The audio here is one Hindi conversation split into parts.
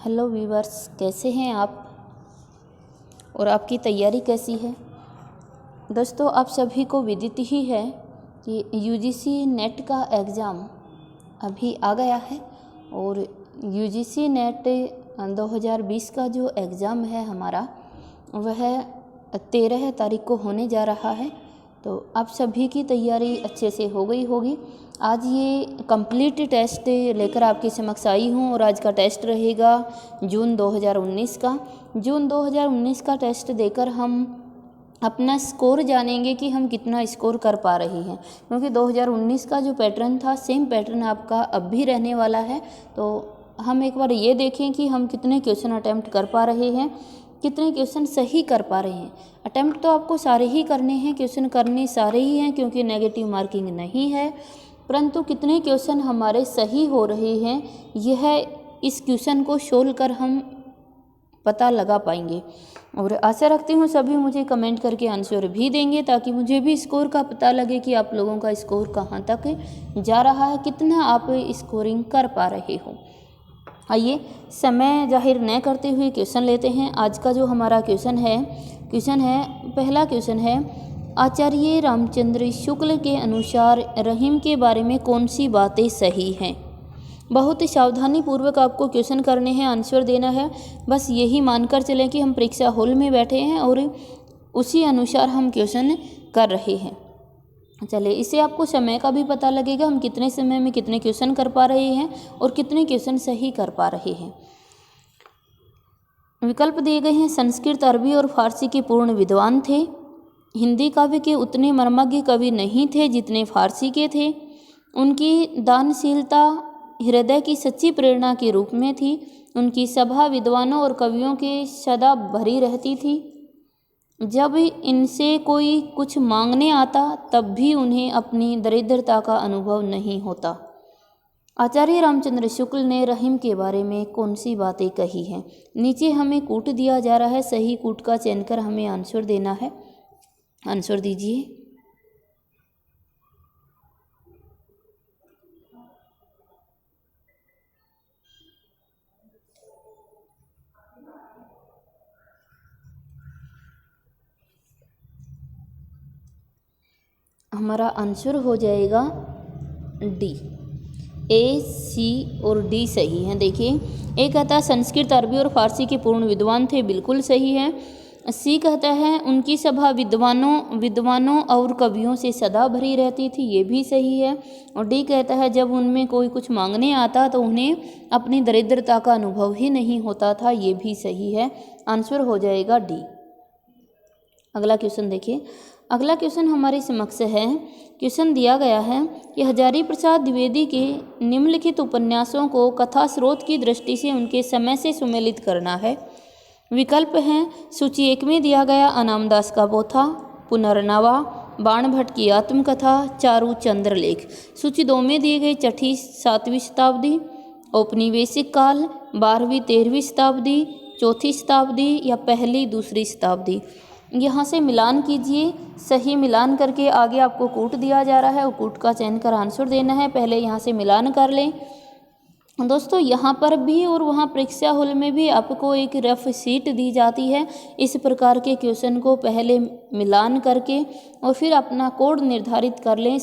हेलो वीवर्स, कैसे हैं आप और आपकी तैयारी कैसी है। दोस्तों, आप सभी को विदित ही है कि यूजीसी नेट का एग्ज़ाम अभी आ गया है और यूजीसी नेट 2020 का जो एग्ज़ाम है हमारा वह 13 तारीख को होने जा रहा है। तो आप सभी की तैयारी अच्छे से हो गई होगी। आज ये कंप्लीट टेस्ट लेकर आपके समक्ष आई हूँ और आज का टेस्ट रहेगा जून 2019 का। जून 2019 का टेस्ट देकर हम अपना स्कोर जानेंगे कि हम कितना स्कोर कर पा रहे हैं, क्योंकि 2019 का जो पैटर्न था सेम पैटर्न आपका अब भी रहने वाला है। तो हम एक बार ये देखें कि हम कितने क्वेश्चन अटैम्प्ट कर पा रहे हैं, कितने क्वेश्चन सही कर पा रहे हैं। अटैम्प्ट तो आपको सारे ही करने हैं, क्वेश्चन करने सारे ही हैं क्योंकि नेगेटिव मार्किंग नहीं है, परंतु कितने क्वेश्चन हमारे सही हो रहे हैं यह इस क्वेश्चन को सोल्व कर हम पता लगा पाएंगे। और आशा रखती हूँ सभी मुझे कमेंट करके आंसर भी देंगे ताकि मुझे भी स्कोर का पता लगे कि आप लोगों का स्कोर कहाँ तक जा रहा है, कितना आप स्कोरिंग कर पा रहे हो। आइए समय जाहिर न करते हुए क्वेश्चन लेते हैं। आज का जो हमारा क्वेश्चन है पहला क्वेश्चन है, आचार्य रामचंद्र शुक्ल के अनुसार रहीम के बारे में कौन सी बातें सही हैं। बहुत ही सावधानी पूर्वक आपको क्वेश्चन करने हैं, आंसर देना है। बस यही मानकर चलें कि हम परीक्षा हॉल में बैठे हैं और उसी अनुसार हम क्वेश्चन कर रहे हैं। चलिए, इससे आपको समय का भी पता लगेगा, हम कितने समय में कितने क्वेश्चन कर पा रहे हैं और कितने क्वेश्चन सही कर पा रहे हैं। विकल्प दिए गए हैं, संस्कृत, अरबी और फारसी के पूर्ण विद्वान थे। हिंदी काव्य के उतने मर्मज्ञ कवि नहीं थे जितने फारसी के थे। उनकी दानशीलता हृदय की सच्ची प्रेरणा के रूप में थी। उनकी सभा विद्वानों और कवियों के सदा भरी रहती थी। जब इनसे कोई कुछ मांगने आता तब भी उन्हें अपनी दरिद्रता का अनुभव नहीं होता। आचार्य रामचंद्र शुक्ल ने रहीम के बारे में कौन सी बातें कही हैं। नीचे हमें कूट दिया जा रहा है, सही कूट का चयन कर हमें आंसर देना है। आंसर दीजिए। हमारा आंसर हो जाएगा डी। ए, सी और डी सही हैं। देखिए, ए कहता है संस्कृत, अरबी और फारसी के पूर्ण विद्वान थे, बिल्कुल सही है। सी कहता है उनकी सभा विद्वानों और कवियों से सदा भरी रहती थी, ये भी सही है। और डी कहता है जब उनमें कोई कुछ मांगने आता तो उन्हें अपनी दरिद्रता का अनुभव ही नहीं होता था, ये भी सही है। आंसर हो जाएगा डी। अगला क्वेश्चन देखिए। अगला क्वेश्चन हमारे समक्ष है। क्वेश्चन दिया गया है कि हजारी प्रसाद द्विवेदी के निम्नलिखित उपन्यासों को कथा स्रोत की दृष्टि से उनके समय से सुमेलित करना है। विकल्प हैं, सूची 1 में दिया गया अनामदास का पोथा, पुनर्नवा, बाण भट्ट की आत्मकथा, चारु चंद्रलेख। सूची 2 में दिए गए 6वीं 7वीं शताब्दी, औपनिवेशिक काल, 12वीं 13वीं शताब्दी, 4वीं शताब्दी या 1ली 2री शताब्दी। यहाँ से मिलान कीजिए, सही मिलान करके आगे आपको कूट दिया जा रहा है और कूट का चयन कर आंसर देना है। पहले यहाँ से मिलान कर लें। दोस्तों, यहाँ पर भी और वहाँ परीक्षा हॉल में भी आपको एक रफ शीट दी जाती है। इस प्रकार के क्वेश्चन को पहले मिलान करके और फिर अपना कोड निर्धारित कर लें।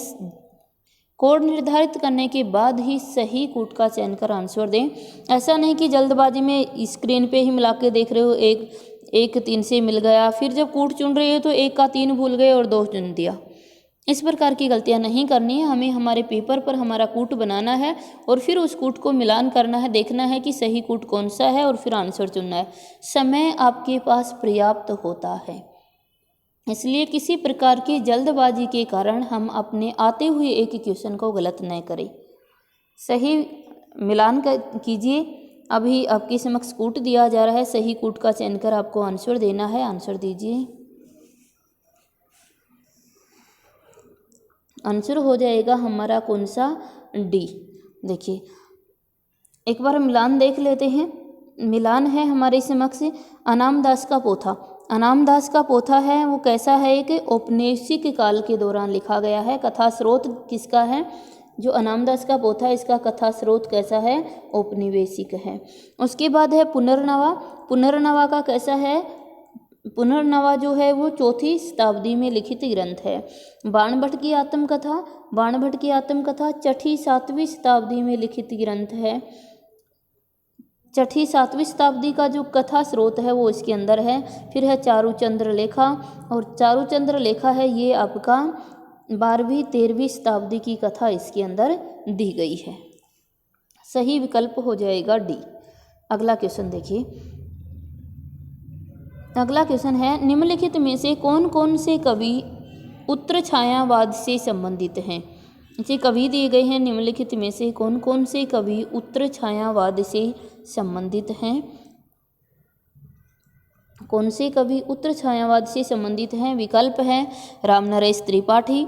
कोड निर्धारित करने के बाद ही सही कूट का चयन कर आंसर दें। ऐसा नहीं कि जल्दबाजी में स्क्रीन पे ही मिला के देख रहे हो, एक 3 से मिल गया, फिर जब कूट चुन रहे हो तो 1 का 3 भूल गए और 2 चुन दिया। इस प्रकार की गलतियां नहीं करनी है। हमें हमारे पेपर पर हमारा कूट बनाना है और फिर उस कूट को मिलान करना है, देखना है कि सही कूट कौन सा है और फिर आंसर चुनना है। समय आपके पास पर्याप्त होता है, इसलिए किसी प्रकार की जल्दबाजी के कारण हम अपने आते हुए एक क्वेश्चन को गलत न करें। सही मिलान कीजिए। अभी आपके समक्ष कूट दिया जा रहा है, सही कूट का चयन कर आपको आंसर देना है। आंसर दीजिए। आंसर हो जाएगा हमारा कौन सा, डी। देखिए, एक बार मिलान देख लेते हैं। मिलान है हमारे समक्ष अनामदास का पोथा। अनामदास का पोथा है वो कैसा है, एक औपनिवेशिक काल के दौरान लिखा गया है। कथा स्रोत किसका है, जो अनामदास का पोथा है इसका कथा स्रोत कैसा है, औपनिवेशिक है। उसके बाद है पुनर्नवा। पुनर्नवा का कैसा है, पुनर्नवा जो है वो 4वीं शताब्दी में लिखित ग्रंथ है। बाणभट्ट की आत्मकथा, बाणभट्ट की आत्मकथा 6ठी 7वीं शताब्दी में लिखित ग्रंथ है। 6ठी 7वीं शताब्दी का जो कथा स्रोत है वो इसके अंदर है। फिर है चारुचंद्र लेखा, और चारुचंद्र लेखा है ये आपका 12वीं 13वीं शताब्दी की कथा इसके अंदर दी गई है। सही विकल्प हो जाएगा डी। अगला क्वेश्चन देखिए, अगला क्वेश्चन है निम्नलिखित में से कौन कौन से कवि उत्तर छायावाद से संबंधित हैं। ये कवि दिए गए हैं, निम्नलिखित में से कौन कौन से कवि उत्तर छायावाद से संबंधित हैं। कौन से कवि उत्तर छायावाद से संबंधित हैं। विकल्प है रामनरेश त्रिपाठी,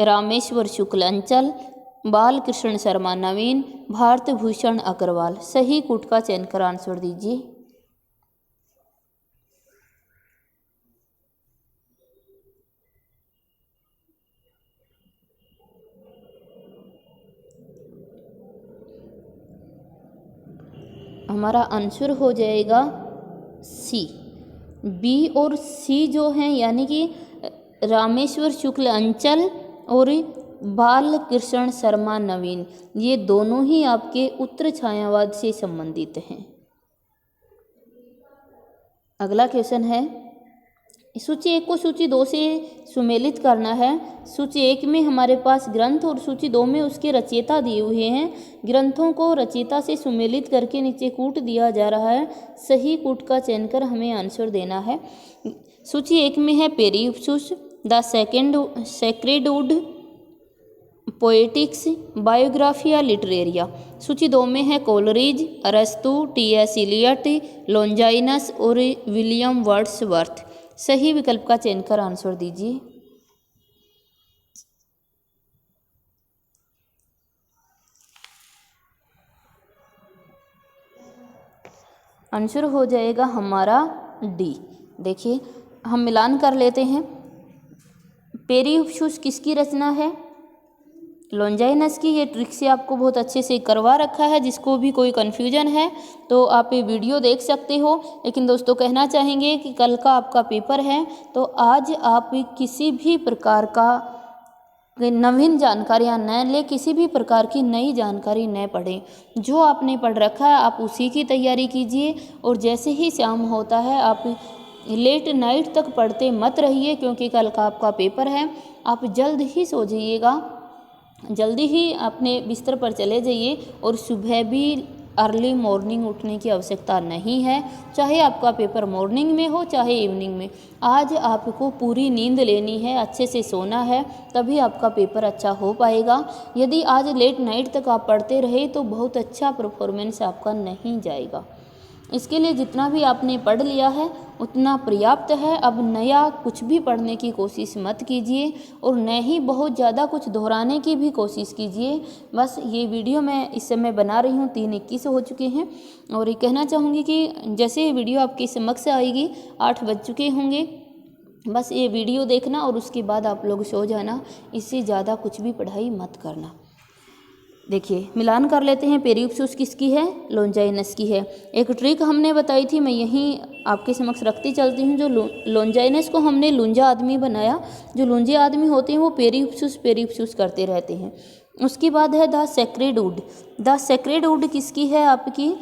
रामेश्वर शुक्ल अंचल, बालकृष्ण शर्मा नवीन, भारत भूषण अग्रवाल। सही कूट का चयन कर आंसर दीजिए। हमारा आंसर हो जाएगा सी। बी और सी जो हैं यानी कि रामेश्वर शुक्ल अंचल और बालकृष्ण शर्मा नवीन, ये दोनों ही आपके उत्तर छायावाद से संबंधित हैं। अगला क्वेश्चन है सूची 1 को सूची 2 से सुमेलित करना है। सूची 1 में हमारे पास ग्रंथ और सूची 2 में उसके रचयिता दिए हुए हैं। ग्रंथों को रचयिता से सुमेलित करके नीचे कूट दिया जा रहा है। सही कूट का चयन कर हमें आंसर देना है। सूची 1 में है पेरिप्सूस, the Sacred Wood, poetics, Biographia Literaria. सूची 2 में है कोलरिज, अरस्तु, टी.एस. इलियट, लॉन्जाइनस और विलियम वर्ड्सवर्थ। सही विकल्प का चयन कर आंसर दीजिए। आंसर हो जाएगा हमारा डी। देखिए हम मिलान कर लेते हैं। पेरिप्सूस किसकी रचना है, लॉन्जाइनस की। ये ट्रिक से आपको बहुत अच्छे से करवा रखा है, जिसको भी कोई कन्फ्यूजन है तो आप ये वीडियो देख सकते हो। लेकिन दोस्तों कहना चाहेंगे कि कल का आपका पेपर है तो आज आप किसी भी प्रकार का नवीन जानकारियाँ न ले, किसी भी प्रकार की नई जानकारी न पढ़ें। जो आपने पढ़ रखा है आप उसी की तैयारी कीजिए, और जैसे ही शाम होता है आप लेट नाइट तक पढ़ते मत रहिए, क्योंकि कल का आपका पेपर है। आप जल्द ही सो जाइएगा, जल्दी ही अपने बिस्तर पर चले जाइए, और सुबह भी अर्ली मॉर्निंग उठने की आवश्यकता नहीं है। चाहे आपका पेपर मॉर्निंग में हो चाहे इवनिंग में, आज आपको पूरी नींद लेनी है, अच्छे से सोना है, तभी आपका पेपर अच्छा हो पाएगा। यदि आज लेट नाइट तक आप पढ़ते रहे तो बहुत अच्छा परफॉर्मेंस आपका नहीं जाएगा। इसके लिए जितना भी आपने पढ़ लिया है उतना पर्याप्त है। अब नया कुछ भी पढ़ने की कोशिश मत कीजिए, और न ही बहुत ज़्यादा कुछ दोहराने की भी कोशिश कीजिए। बस ये वीडियो मैं इस समय बना रही हूँ, 3:21 हो चुके हैं, और ये कहना चाहूँगी कि जैसे ये वीडियो आपके समक्ष आएगी 8 बज चुके होंगे, बस ये वीडियो देखना और उसके बाद आप लोग सो जाना। इससे ज़्यादा कुछ भी पढ़ाई मत करना। देखिए मिलान कर लेते हैं। पेरिप्सूस किसकी है, लॉन्जाइनस की है। एक ट्रिक हमने बताई थी, मैं यहीं आपके समक्ष रखती चलती हूँ। जो लॉन्जाइनस को हमने लुंजा आदमी बनाया, जो लुंजे आदमी होते हैं वो पेरिप्सूस करते रहते हैं। उसके बाद है the Sacred would. The Sacred would किसकी है आपकी,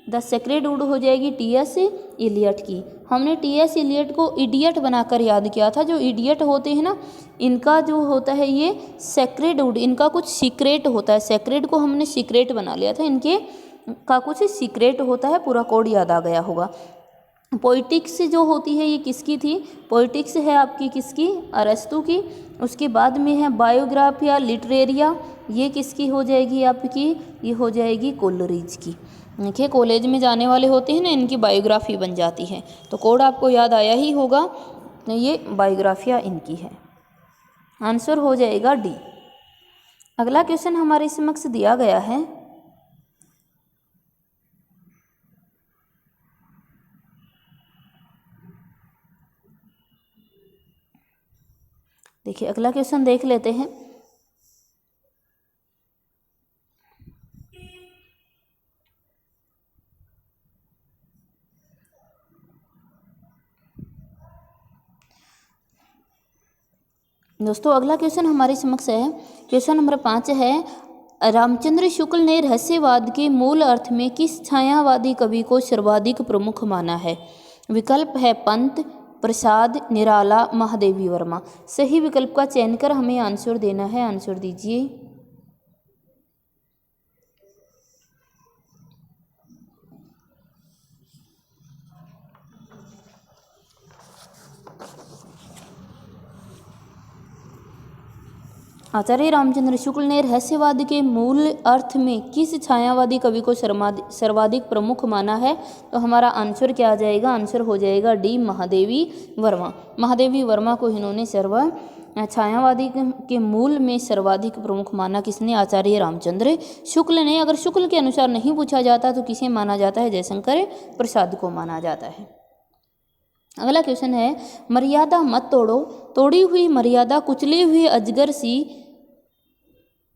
द सेक्रेड वुड हो जाएगी टी.एस. इलियट की। हमने टी.एस. इलियट को इडियट बनाकर याद किया था। जो इडियट होते हैं ना, इनका जो होता है ये सेक्रेड वुड, इनका कुछ सीक्रेट होता है। सेक्रेड को हमने सीक्रेट बना लिया था, इनके का कुछ सीक्रेट होता है। पूरा कोड याद आ गया होगा। पोइटिक्स जो होती है ये किसकी थी, पोइटिक्स है आपकी किसकी, अरस्तु की। उसके बाद में है बायोग्राफिया लिटरेरिया, ये किसकी हो जाएगी आपकी, ये हो जाएगी कोलरिज की। देखिए कॉलेज में जाने वाले होते हैं ना, इनकी बायोग्राफी बन जाती है, तो कोड आपको याद आया ही होगा। ये बायोग्राफिया इनकी है। आंसर हो जाएगा डी। अगला क्वेश्चन हमारे समक्ष दिया गया है। देखिए अगला क्वेश्चन देख लेते हैं। दोस्तों अगला क्वेश्चन हमारे समक्ष है, क्वेश्चन नंबर 5 है, रामचंद्र शुक्ल ने रहस्यवाद के मूल अर्थ में किस छायावादी कवि को सर्वाधिक प्रमुख माना है? विकल्प है पंत, प्रसाद, निराला, महादेवी वर्मा। सही विकल्प का चयन कर हमें आंसर देना है। आंसर दीजिए। आचार्य रामचंद्र शुक्ल ने रहस्यवाद के मूल अर्थ में किस छायावादी कवि को सर्वाधिक प्रमुख माना है? तो हमारा आंसर क्या आ जाएगा? आंसर हो जाएगा डी, महादेवी वर्मा। महादेवी वर्मा को इन्होंने छायावादी के मूल में सर्वाधिक प्रमुख माना। किसने? आचार्य रामचंद्र शुक्ल ने। अगर शुक्ल के अनुसार नहीं पूछा जाता तो किसे माना जाता है? जयशंकर प्रसाद को माना जाता है। अगला क्वेश्चन है, मर्यादा मत तोड़ो, तोड़ी हुई मर्यादा कुचले हुए अजगर सी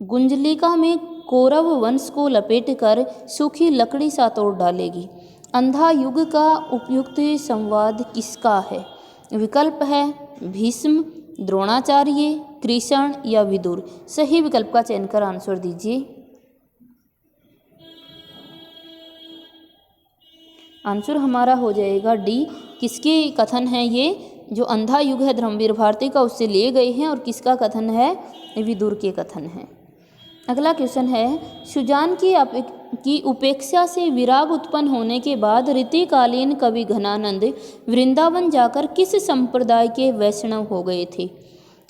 गुंजलिका में कौरव वंश को लपेटकर सूखी लकड़ी सा तोड़ डालेगी। अंधा युग का उपयुक्त संवाद किसका है? विकल्प है भीष्म, द्रोणाचार्य, कृष्ण या विदुर। सही विकल्प का चयन कर आंसर दीजिए। आंसर हमारा हो जाएगा डी। किसके कथन है ये? जो अंधा युग है धर्मवीर भारती का, उससे लिए गए हैं। और किसका कथन है? विदुर के कथन है। अगला क्वेश्चन है, सुजान की उपेक्षा से विराग उत्पन्न होने के बाद ऋतुकालीन कवि घनानंद वृंदावन जाकर किस संप्रदाय के वैष्णव हो गए थे?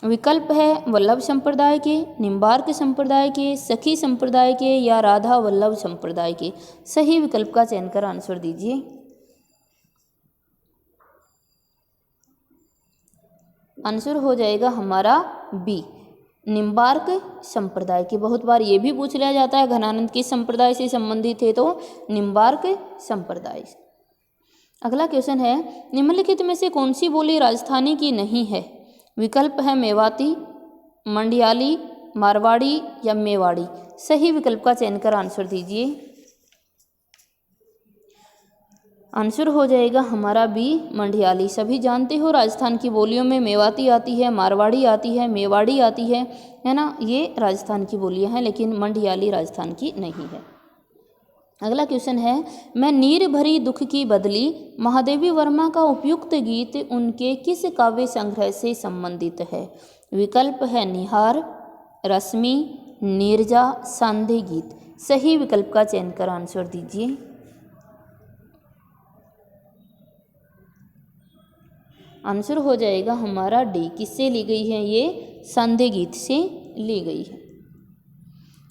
विकल्प है वल्लभ संप्रदाय के, निम्बार्क संप्रदाय के, सखी संप्रदाय के या राधा वल्लभ संप्रदाय के। सही विकल्प का चयन कर आंसर दीजिए। आंसर हो जाएगा हमारा बी, निम्बार्क संप्रदाय के। बहुत बार ये भी पूछ लिया जाता है घनानंद किस संप्रदाय से संबंधित थे, तो निम्बार्क संप्रदाय। अगला क्वेश्चन है, निम्नलिखित में से कौन सी बोली राजस्थानी की नहीं है? विकल्प है मेवाती, मंडियाली, मारवाड़ी या मेवाड़ी। सही विकल्प का चयन कर आंसर दीजिए। आंसर हो जाएगा हमारा बी, मंडियाली। सभी जानते हो राजस्थान की बोलियों में मेवाती आती है, मारवाड़ी आती है, मेवाड़ी आती है ना। ये राजस्थान की बोलियां हैं, लेकिन मंडियाली राजस्थान की नहीं है। अगला क्वेश्चन है, मैं नीर भरी दुख की बदली महादेवी वर्मा का उपयुक्त गीत उनके किस काव्य संग्रह से संबंधित है? विकल्प है निहार, रश्मि, नीरजा, सांधे गीत। सही विकल्प का चयन कर आंसर दीजिए। आंसर हो जाएगा हमारा डी। किससे ली गई है? ये सांधे गीत से ली गई है।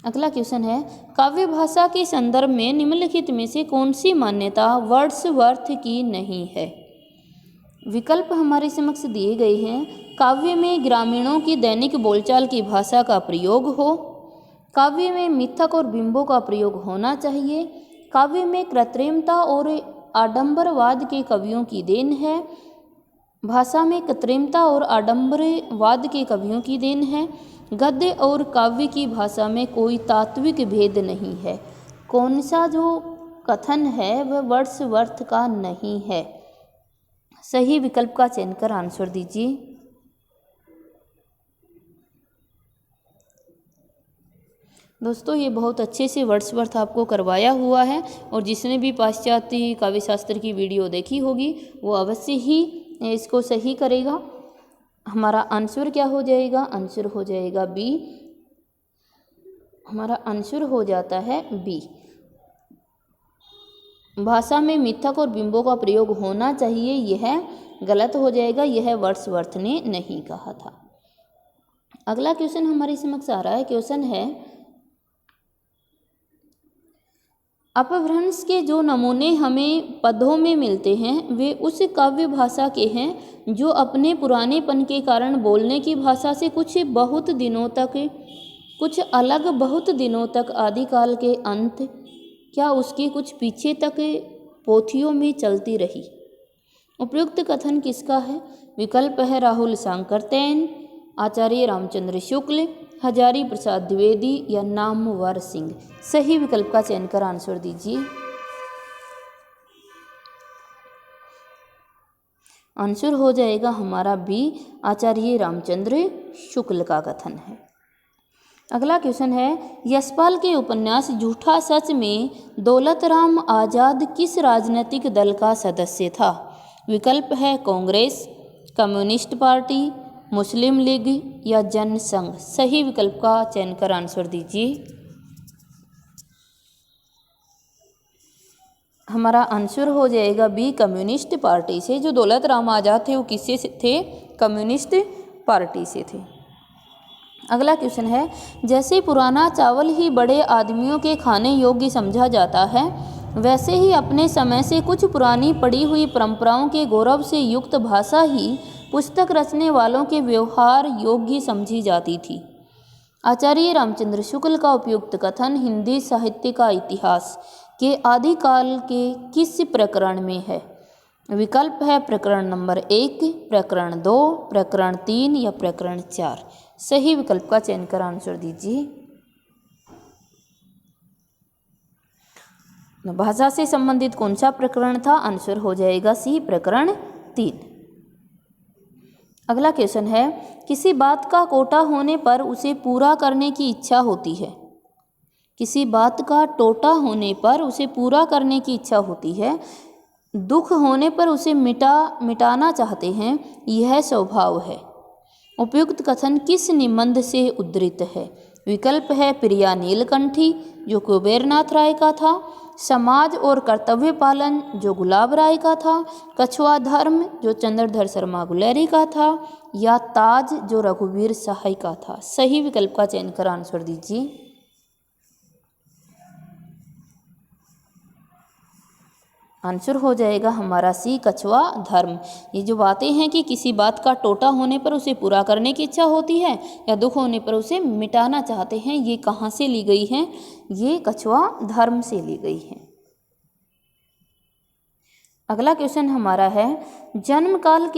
अगला क्वेश्चन है, काव्य भाषा के संदर्भ में निम्नलिखित में से कौन सी मान्यता वर्ड्सवर्थ की नहीं है? विकल्प हमारे समक्ष दिए गए हैं। काव्य में ग्रामीणों की दैनिक बोलचाल की भाषा का प्रयोग हो, काव्य में मिथक और बिंबों का प्रयोग होना चाहिए, काव्य में कृत्रिमता और आडंबरवाद के कवियों की देन है, भाषा में कृत्रिमता और आडंबरवाद के कवियों की देन है, गद्य और काव्य की भाषा में कोई तात्विक भेद नहीं है। कौन सा जो कथन है वह वर्ड्सवर्थ का नहीं है? सही विकल्प का चयन कर आंसर दीजिए। दोस्तों ये बहुत अच्छे से वर्ड्सवर्थ आपको करवाया हुआ है, और जिसने भी पाश्चात्य काव्य शास्त्र की वीडियो देखी होगी वो अवश्य ही इसको सही करेगा। हमारा आंसर क्या हो जाएगा? आंसर हो जाएगा बी। हमारा आंसर हो जाता है बी। भाषा में मिथक और बिंबों का प्रयोग होना चाहिए, यह गलत हो जाएगा, यह वर्ड्सवर्थ ने नहीं कहा था। अगला क्वेश्चन हमारे समक्ष आ रहा है। क्वेश्चन है, अपभ्रंश के जो नमूने हमें पदों में मिलते हैं वे उस काव्य भाषा के हैं जो अपने पुरानेपन के कारण बोलने की भाषा से कुछ अलग बहुत दिनों तक आदिकाल के अंत क्या उसके कुछ पीछे तक पोथियों में चलती रही। उपयुक्त कथन किसका है? विकल्प है राहुल सांकरतैन, आचार्य रामचंद्र शुक्ल, हजारी प्रसाद द्विवेदी या नामवर सिंह। सही विकल्प का चयन कर आंसर दीजिए। आंसर हो जाएगा हमारा बी, आचार्य रामचंद्र शुक्ल का कथन है। अगला क्वेश्चन है, यशपाल के उपन्यास झूठा सच में दौलत राम आज़ाद किस राजनीतिक दल का सदस्य था? विकल्प है कांग्रेस, कम्युनिस्ट पार्टी, मुस्लिम लीग या जनसंघ। सही विकल्प का चयन कर आंसर दीजिए। हमारा आंसर हो जाएगा बी, कम्युनिस्ट पार्टी से। जो दौलत राम आज़ाद थे वो किससे थे? कम्युनिस्ट पार्टी से थे। अगला क्वेश्चन है, जैसे पुराना चावल ही बड़े आदमियों के खाने योग्य समझा जाता है, वैसे ही अपने समय से कुछ पुरानी पड़ी हुई परंपराओं के गौरव से युक्त भाषा ही पुस्तक रचने वालों के व्यवहार योग्य समझी जाती थी। आचार्य रामचंद्र शुक्ल का उपयुक्त कथन हिंदी साहित्य का इतिहास के आदिकाल के किस प्रकरण में है? विकल्प है प्रकरण नंबर 1, प्रकरण 2, प्रकरण 3 या प्रकरण 4। सही विकल्प का चयन कर आंसर दीजिए। भाषा से संबंधित कौन सा प्रकरण था? आंसर हो जाएगा सी, प्रकरण 3। अगला क्वेश्चन है, किसी बात का कोटा होने पर उसे पूरा करने की इच्छा होती है। किसी बात का टोटा होने पर उसे पूरा करने की इच्छा होती है, दुख होने पर उसे मिटाना चाहते हैं, यह स्वभाव है। उपयुक्त कथन किस निबंध से उद्धृत है? विकल्प है प्रिया नीलकंठी जो कुबेरनाथ राय का था, समाज और कर्तव्य पालन जो गुलाब राय का था, कछुआ धर्म जो चंद्रधर शर्मा गुलेरी का था, या ताज जो रघुवीर सहाय का था। सही विकल्प का चयन कर आंसर दीजिए। आंसर हो जाएगा हमारा सी, कछुआ धर्म। ये जो बातें हैं कि किसी बात का टोटा होने पर उसे पूरा करने की इच्छा होती है या दुख होने पर उसे मिटाना चाहते हैं, ये कहाँ से ली गई हैं? ये कछुआ धर्म से ली गई हैं। अगला क्वेश्चन हमारा है, जन्म काल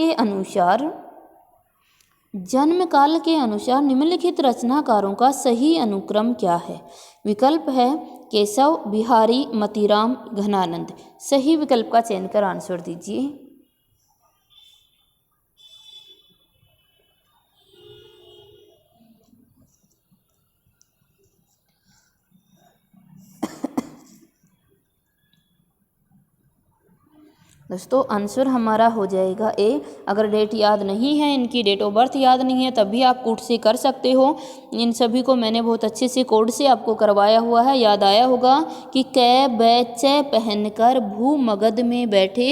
के अनुसार निम्नलिखित रचनाकारों का सही अनुक्रम क्या है? विकल्प है केशव, बिहारी, मतीराम, घनानंद। सही विकल्प का चयन कर आंसर दीजिए। दोस्तों आंसर हमारा हो जाएगा ए। अगर डेट याद नहीं है, इनकी डेट ऑफ बर्थ याद नहीं है, तब भी आप कूट से कर सकते हो। इन सभी को मैंने बहुत अच्छे से कोड से आपको करवाया हुआ है। याद आया होगा कि कै बैचे पहनकर भू मगध में बैठे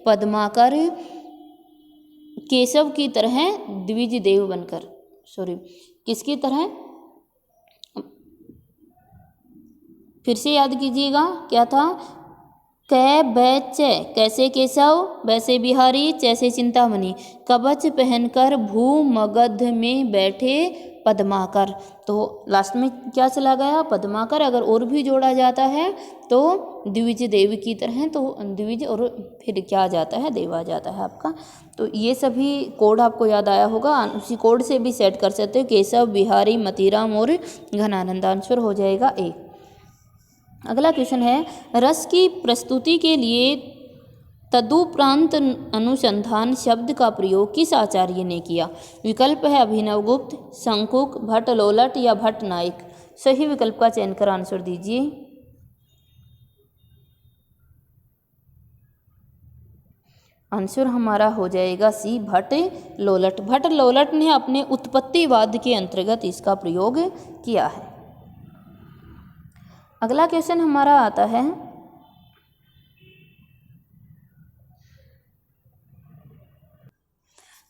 पद्माकर केशव की तरह द्विज देव बनकर, किसकी तरह? फिर से याद कीजिएगा, क्या था? कै बैचे, कैसे केशव, वैसे बिहारी, जैसे चिंतामणि, कवच पहनकर भू मगध में बैठे पद्माकर। तो लास्ट में क्या चला गया? पद्माकर। अगर और भी जोड़ा जाता है तो द्विज देव की तरह, तो द्विज और फिर क्या आ जाता है? देव आ जाता है आपका। तो ये सभी कोड आपको याद आया होगा, उसी कोड से भी सेट कर सकते हो। केशव, बिहारी, मतीराम और घनानंद। आंसर हो जाएगा ए। अगला क्वेश्चन है, रस की प्रस्तुति के लिए तदुपरांत अनुसंधान शब्द का प्रयोग किस आचार्य ने किया? विकल्प है अभिनव गुप्त, शंकुक, भट्ट लोलट या भट्ट नायक। सही विकल्प का चयन कर आंसर दीजिए। आंसर हमारा हो जाएगा सी, भट्ट लोलट। भट्ट लोलट ने अपने उत्पत्तिवाद के अंतर्गत इसका प्रयोग किया है। अगला क्वेश्चन हमारा आता है,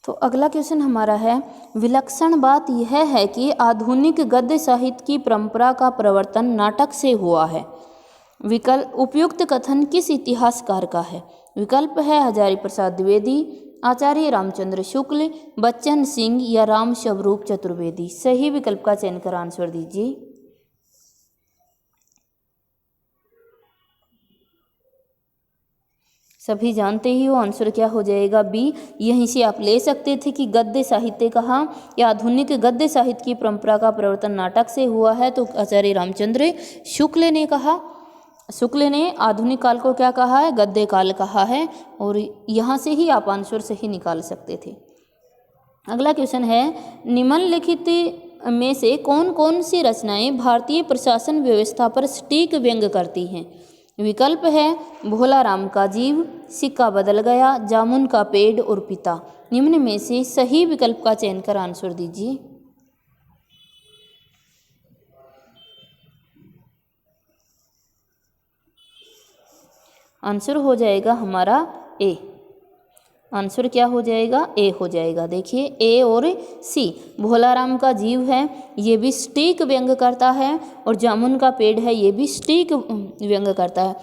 तो अगला क्वेश्चन हमारा है, विलक्षण बात यह है कि आधुनिक गद्य साहित्य की परंपरा का प्रवर्तन नाटक से हुआ है। विकल्प उपयुक्त कथन किस इतिहासकार का है? विकल्प है हजारी प्रसाद द्विवेदी, आचार्य रामचंद्र शुक्ल, बच्चन सिंह या राम स्वरूप चतुर्वेदी। सही विकल्प का चयन कर आंसर दीजिए। सभी जानते ही हो, आंसर क्या हो जाएगा? बी। यहीं से आप ले सकते थे कि गद्य साहित्य कहा या आधुनिक गद्य साहित्य की परंपरा का प्रवर्तन नाटक से हुआ है, तो आचार्य रामचंद्र शुक्ल ने कहा। शुक्ल ने आधुनिक काल को क्या कहा है? गद्य काल कहा है। और यहाँ से ही आप आंसर सही निकाल सकते थे। अगला क्वेश्चन है, निम्नलिखित में से कौन कौन सी रचनाएं भारतीय प्रशासन व्यवस्था पर सटीक व्यंग करती हैं? विकल्प है भोला राम का जीव, सिक्का बदल गया, जामुन का पेड़ और पिता। निम्न में से सही विकल्प का चयन कर आंसर दीजिए। आंसर हो जाएगा हमारा ए। आंसर क्या हो जाएगा? ए हो जाएगा। देखिए ए और सी, भोला राम का जीव है ये भी सटीक व्यंग करता है, और जामुन का पेड़ है ये भी सटीक व्यंग करता है।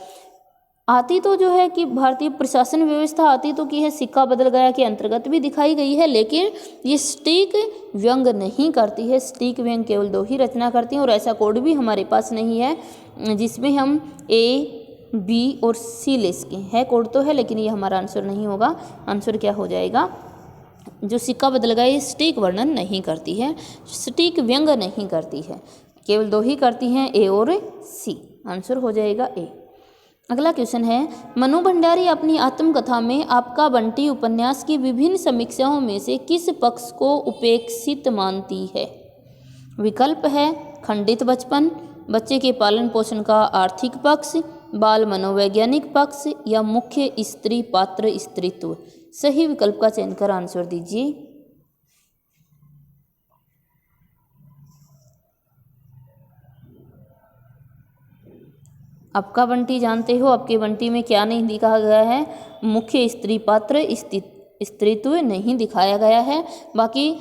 आती तो जो है कि भारतीय प्रशासन व्यवस्था आती तो की है सिक्का बदल गया के अंतर्गत भी दिखाई गई है, लेकिन ये सटीक व्यंग नहीं करती है। सटीक व्यंग केवल 2 ही रचना करती हैं, और ऐसा कोड भी हमारे पास नहीं है जिसमें हम ए, बी और सी ले सकें। है कोड तो है, लेकिन ये हमारा आंसर नहीं होगा। आंसर क्या हो जाएगा? जो सिक्का बदल गया ये सटीक वर्णन नहीं करती है, सटीक व्यंग नहीं करती है, केवल 2 ही करती हैं, ए और सी। आंसर हो जाएगा ए। अगला क्वेश्चन है, मनु भंडारी अपनी आत्मकथा में आपका बंटी उपन्यास की विभिन्न समीक्षाओं में से किस पक्ष को उपेक्षित मानती है? विकल्प है खंडित बचपन, बच्चे के पालन पोषण का आर्थिक पक्ष, बाल मनोवैज्ञानिक पक्ष, या मुख्य स्त्री पात्र स्त्रीत्व। सही विकल्प का चयन कर आंसर दीजिए। आपका बंटी जानते हो, आपके बंटी में क्या नहीं दिखाया गया है? मुख्य स्त्री पात्र स्त्रीत्व नहीं दिखाया गया है। बाकी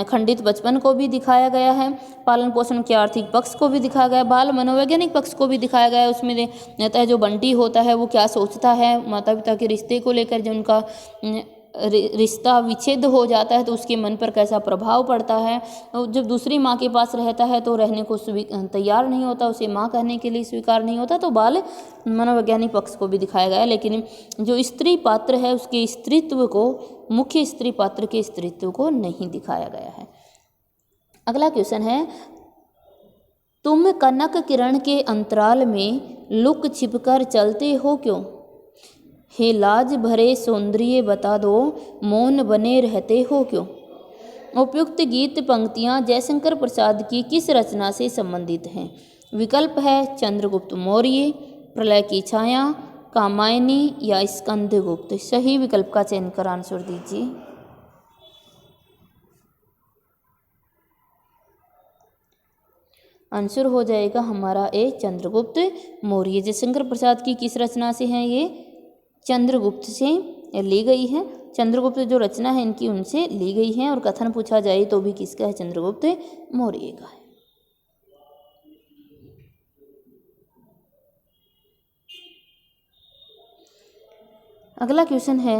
खंडित बचपन को भी दिखाया गया है, पालन पोषण के आर्थिक पक्ष को भी दिखाया गया है, बाल मनोवैज्ञानिक पक्ष को भी दिखाया गया है। उसमें रहता है जो बंटी होता है वो क्या सोचता है माता पिता के रिश्ते को लेकर, जो उनका रिश्ता विच्छेद हो जाता है तो उसके मन पर कैसा प्रभाव पड़ता है। जब दूसरी माँ के पास रहता है तो रहने को तैयार नहीं होता, उसे माँ कहने के लिए स्वीकार नहीं होता, तो बाल मनोवैज्ञानिक पक्ष को भी दिखाया गया है। लेकिन जो स्त्री पात्र है उसके स्त्रीत्व को, मुख्य स्त्री पात्र के स्त्रीत्व को नहीं दिखाया गया है। अगला क्वेश्चन है, तुम कनक किरण के अंतराल में लुक छिपकर चलते हो क्यों? हे लाज भरे सौंदर्य बता दो, मौन बने रहते हो क्यों? उपयुक्त गीत पंक्तियां जयशंकर प्रसाद की किस रचना से संबंधित हैं? विकल्प है चंद्रगुप्त मौर्य, प्रलय की छाया, कामायनी, या स्कंदगुप्त। सही विकल्प का चयन कर आंसर दीजिए। आंसर हो जाएगा हमारा ए चंद्रगुप्त मौर्य। जयशंकर प्रसाद की किस रचना से हैं? ये चंद्रगुप्त से ली गई है। चंद्रगुप्त जो रचना है इनकी उनसे ली गई है, और कथन पूछा जाए तो भी किसका है? चंद्रगुप्त मौर्य का है। अगला क्वेश्चन है,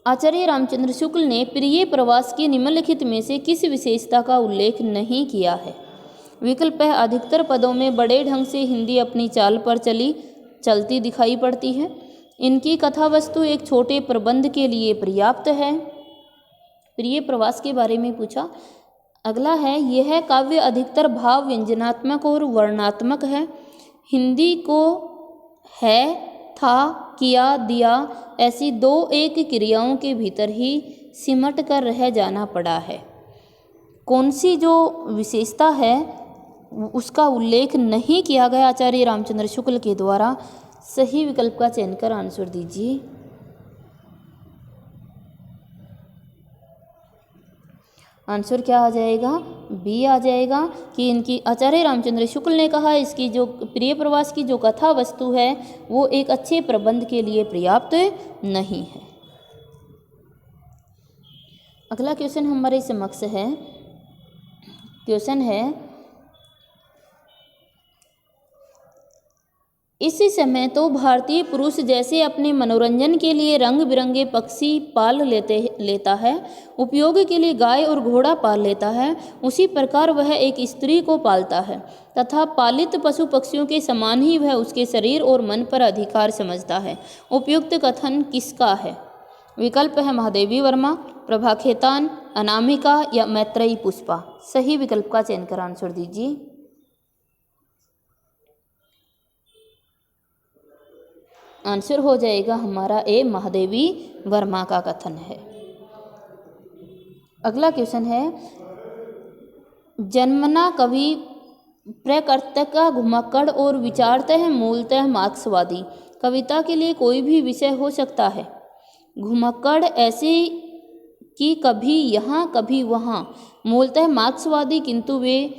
आचार्य रामचंद्र शुक्ल ने प्रिय प्रवास की निम्नलिखित में से किस विशेषता का उल्लेख नहीं किया है? विकल्प है अधिकतर पदों में बड़े ढंग से हिंदी अपनी चाल पर चलती दिखाई पड़ती है, इनकी कथा वस्तु एक छोटे प्रबंध के लिए पर्याप्त है। प्रिय प्रवास के बारे में पूछा। अगला है, यह काव्य अधिकतर भाव व्यंजनात्मक और वर्णात्मक है, हिंदी को है, था, किया, दिया ऐसी 2 एक क्रियाओं के भीतर ही सिमट कर रह जाना पड़ा है। कौन सी जो विशेषता है उसका उल्लेख नहीं किया गया आचार्य रामचंद्र शुक्ल के द्वारा? सही विकल्प का चयन कर आंसर दीजिए। आंसर क्या आ जाएगा? बी आ जाएगा कि इनकी आचार्य रामचंद्र शुक्ल ने कहा इसकी जो प्रिय प्रवास की जो कथा वस्तु है वो एक अच्छे प्रबंध के लिए पर्याप्त नहीं है। अगला क्वेश्चन हमारे समक्ष है, क्वेश्चन है, इस समय तो भारतीय पुरुष जैसे अपने मनोरंजन के लिए रंग बिरंगे पक्षी पाल लेता है, उपयोग के लिए गाय और घोड़ा पाल लेता है, उसी प्रकार वह एक स्त्री को पालता है तथा पालित पशु पक्षियों के समान ही वह उसके शरीर और मन पर अधिकार समझता है। उपयुक्त कथन किसका है? विकल्प है महादेवी वर्मा, प्रभा खेतान, अनामिका, या मैत्रेयी पुष्पा। सही विकल्प का चयन कर आंसर दीजिए। आंसर हो जाएगा हमारा ए महादेवी वर्मा का कथन है। अगला क्वेश्चन है, जन्मना कवि प्रकृति का घुमक्कड़ और विचारतः मूलतः मार्क्सवादी। कविता के लिए कोई भी विषय हो सकता है। घुमक्कड़ ऐसे कि कभी यहाँ कभी वहाँ, मूलतः मार्क्सवादी, किंतु वे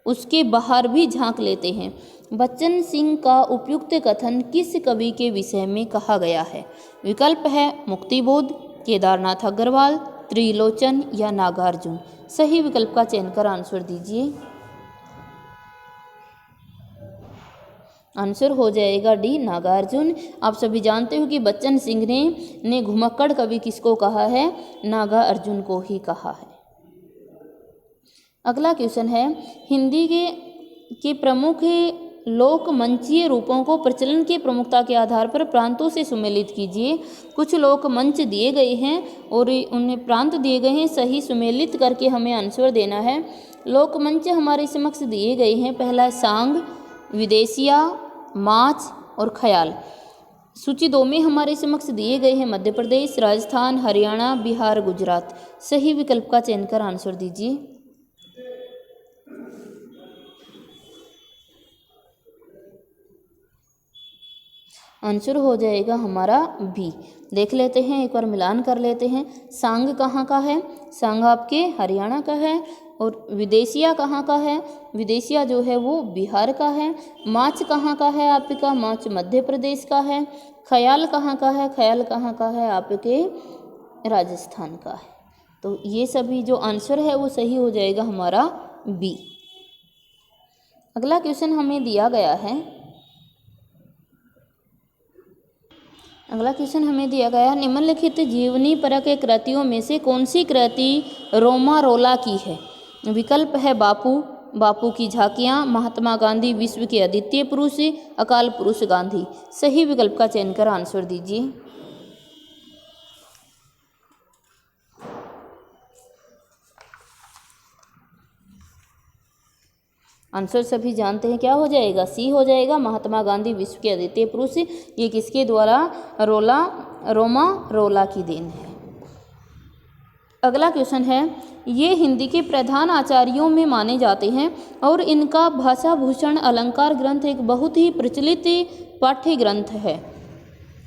उसके बाहर भी झांक लेते हैं। बच्चन सिंह का उपयुक्त कथन किस कवि के विषय में कहा गया है? विकल्प है मुक्तिबोध, केदारनाथ अग्रवाल, त्रिलोचन या नागार्जुन। सही विकल्प का चयन कर आंसर दीजिए। आंसर हो जाएगा डी, नागार्जुन। आप सभी जानते हो कि बच्चन सिंह ने घुमक्कड़ कवि किसको कहा है? नागार्जुन को ही कहा है। अगला क्वेश्चन है, हिंदी के प्रमुख लोक मंचीय रूपों को प्रचलन की प्रमुखता के आधार पर प्रांतों से सुमेलित कीजिए। कुछ लोक मंच दिए गए हैं और उन्हें प्रांत दिए गए हैं, सही सुमेलित करके हमें आंसर देना है। लोक मंच हमारे समक्ष दिए गए हैं। पहला सांग, विदेशिया, माच और ख्याल। सूची 2 में हमारे समक्ष दिए गए हैं मध्य प्रदेश, राजस्थान, हरियाणा, बिहार, गुजरात। सही विकल्प का चयन कर आंसर दीजिए। आंसर हो जाएगा हमारा बी। देख लेते हैं, एक बार मिलान कर लेते हैं। सांग कहाँ का है? सांग आपके हरियाणा का है। और विदेशिया कहाँ का है? विदेशिया जो है वो बिहार का है। माच कहाँ का है आपका? माच मध्य प्रदेश का है। ख्याल कहाँ का है? ख्याल कहाँ का है आपके? राजस्थान का है। तो ये सभी जो आंसर है वो सही हो जाएगा हमारा बी। अगला क्वेश्चन हमें दिया गया है, निम्नलिखित जीवनी परक कृतियों में से कौन सी कृति रोमारोला की है? विकल्प है बापू की झांकियाँ, महात्मा गांधी विश्व के अद्वितीय पुरुष, अकाल पुरुष गांधी। सही विकल्प का चयन कर आंसर दीजिए। आंसर सभी जानते हैं, क्या हो जाएगा? सी हो जाएगा, महात्मा गांधी विश्व के अद्वितीय पुरुष। ये किसके द्वारा? रोमारोला की देन है। अगला क्वेश्चन है, ये हिंदी के प्रधान आचार्यों में माने जाते हैं और इनका भाषा भूषण अलंकार ग्रंथ एक बहुत ही प्रचलित पाठ्य ग्रंथ है।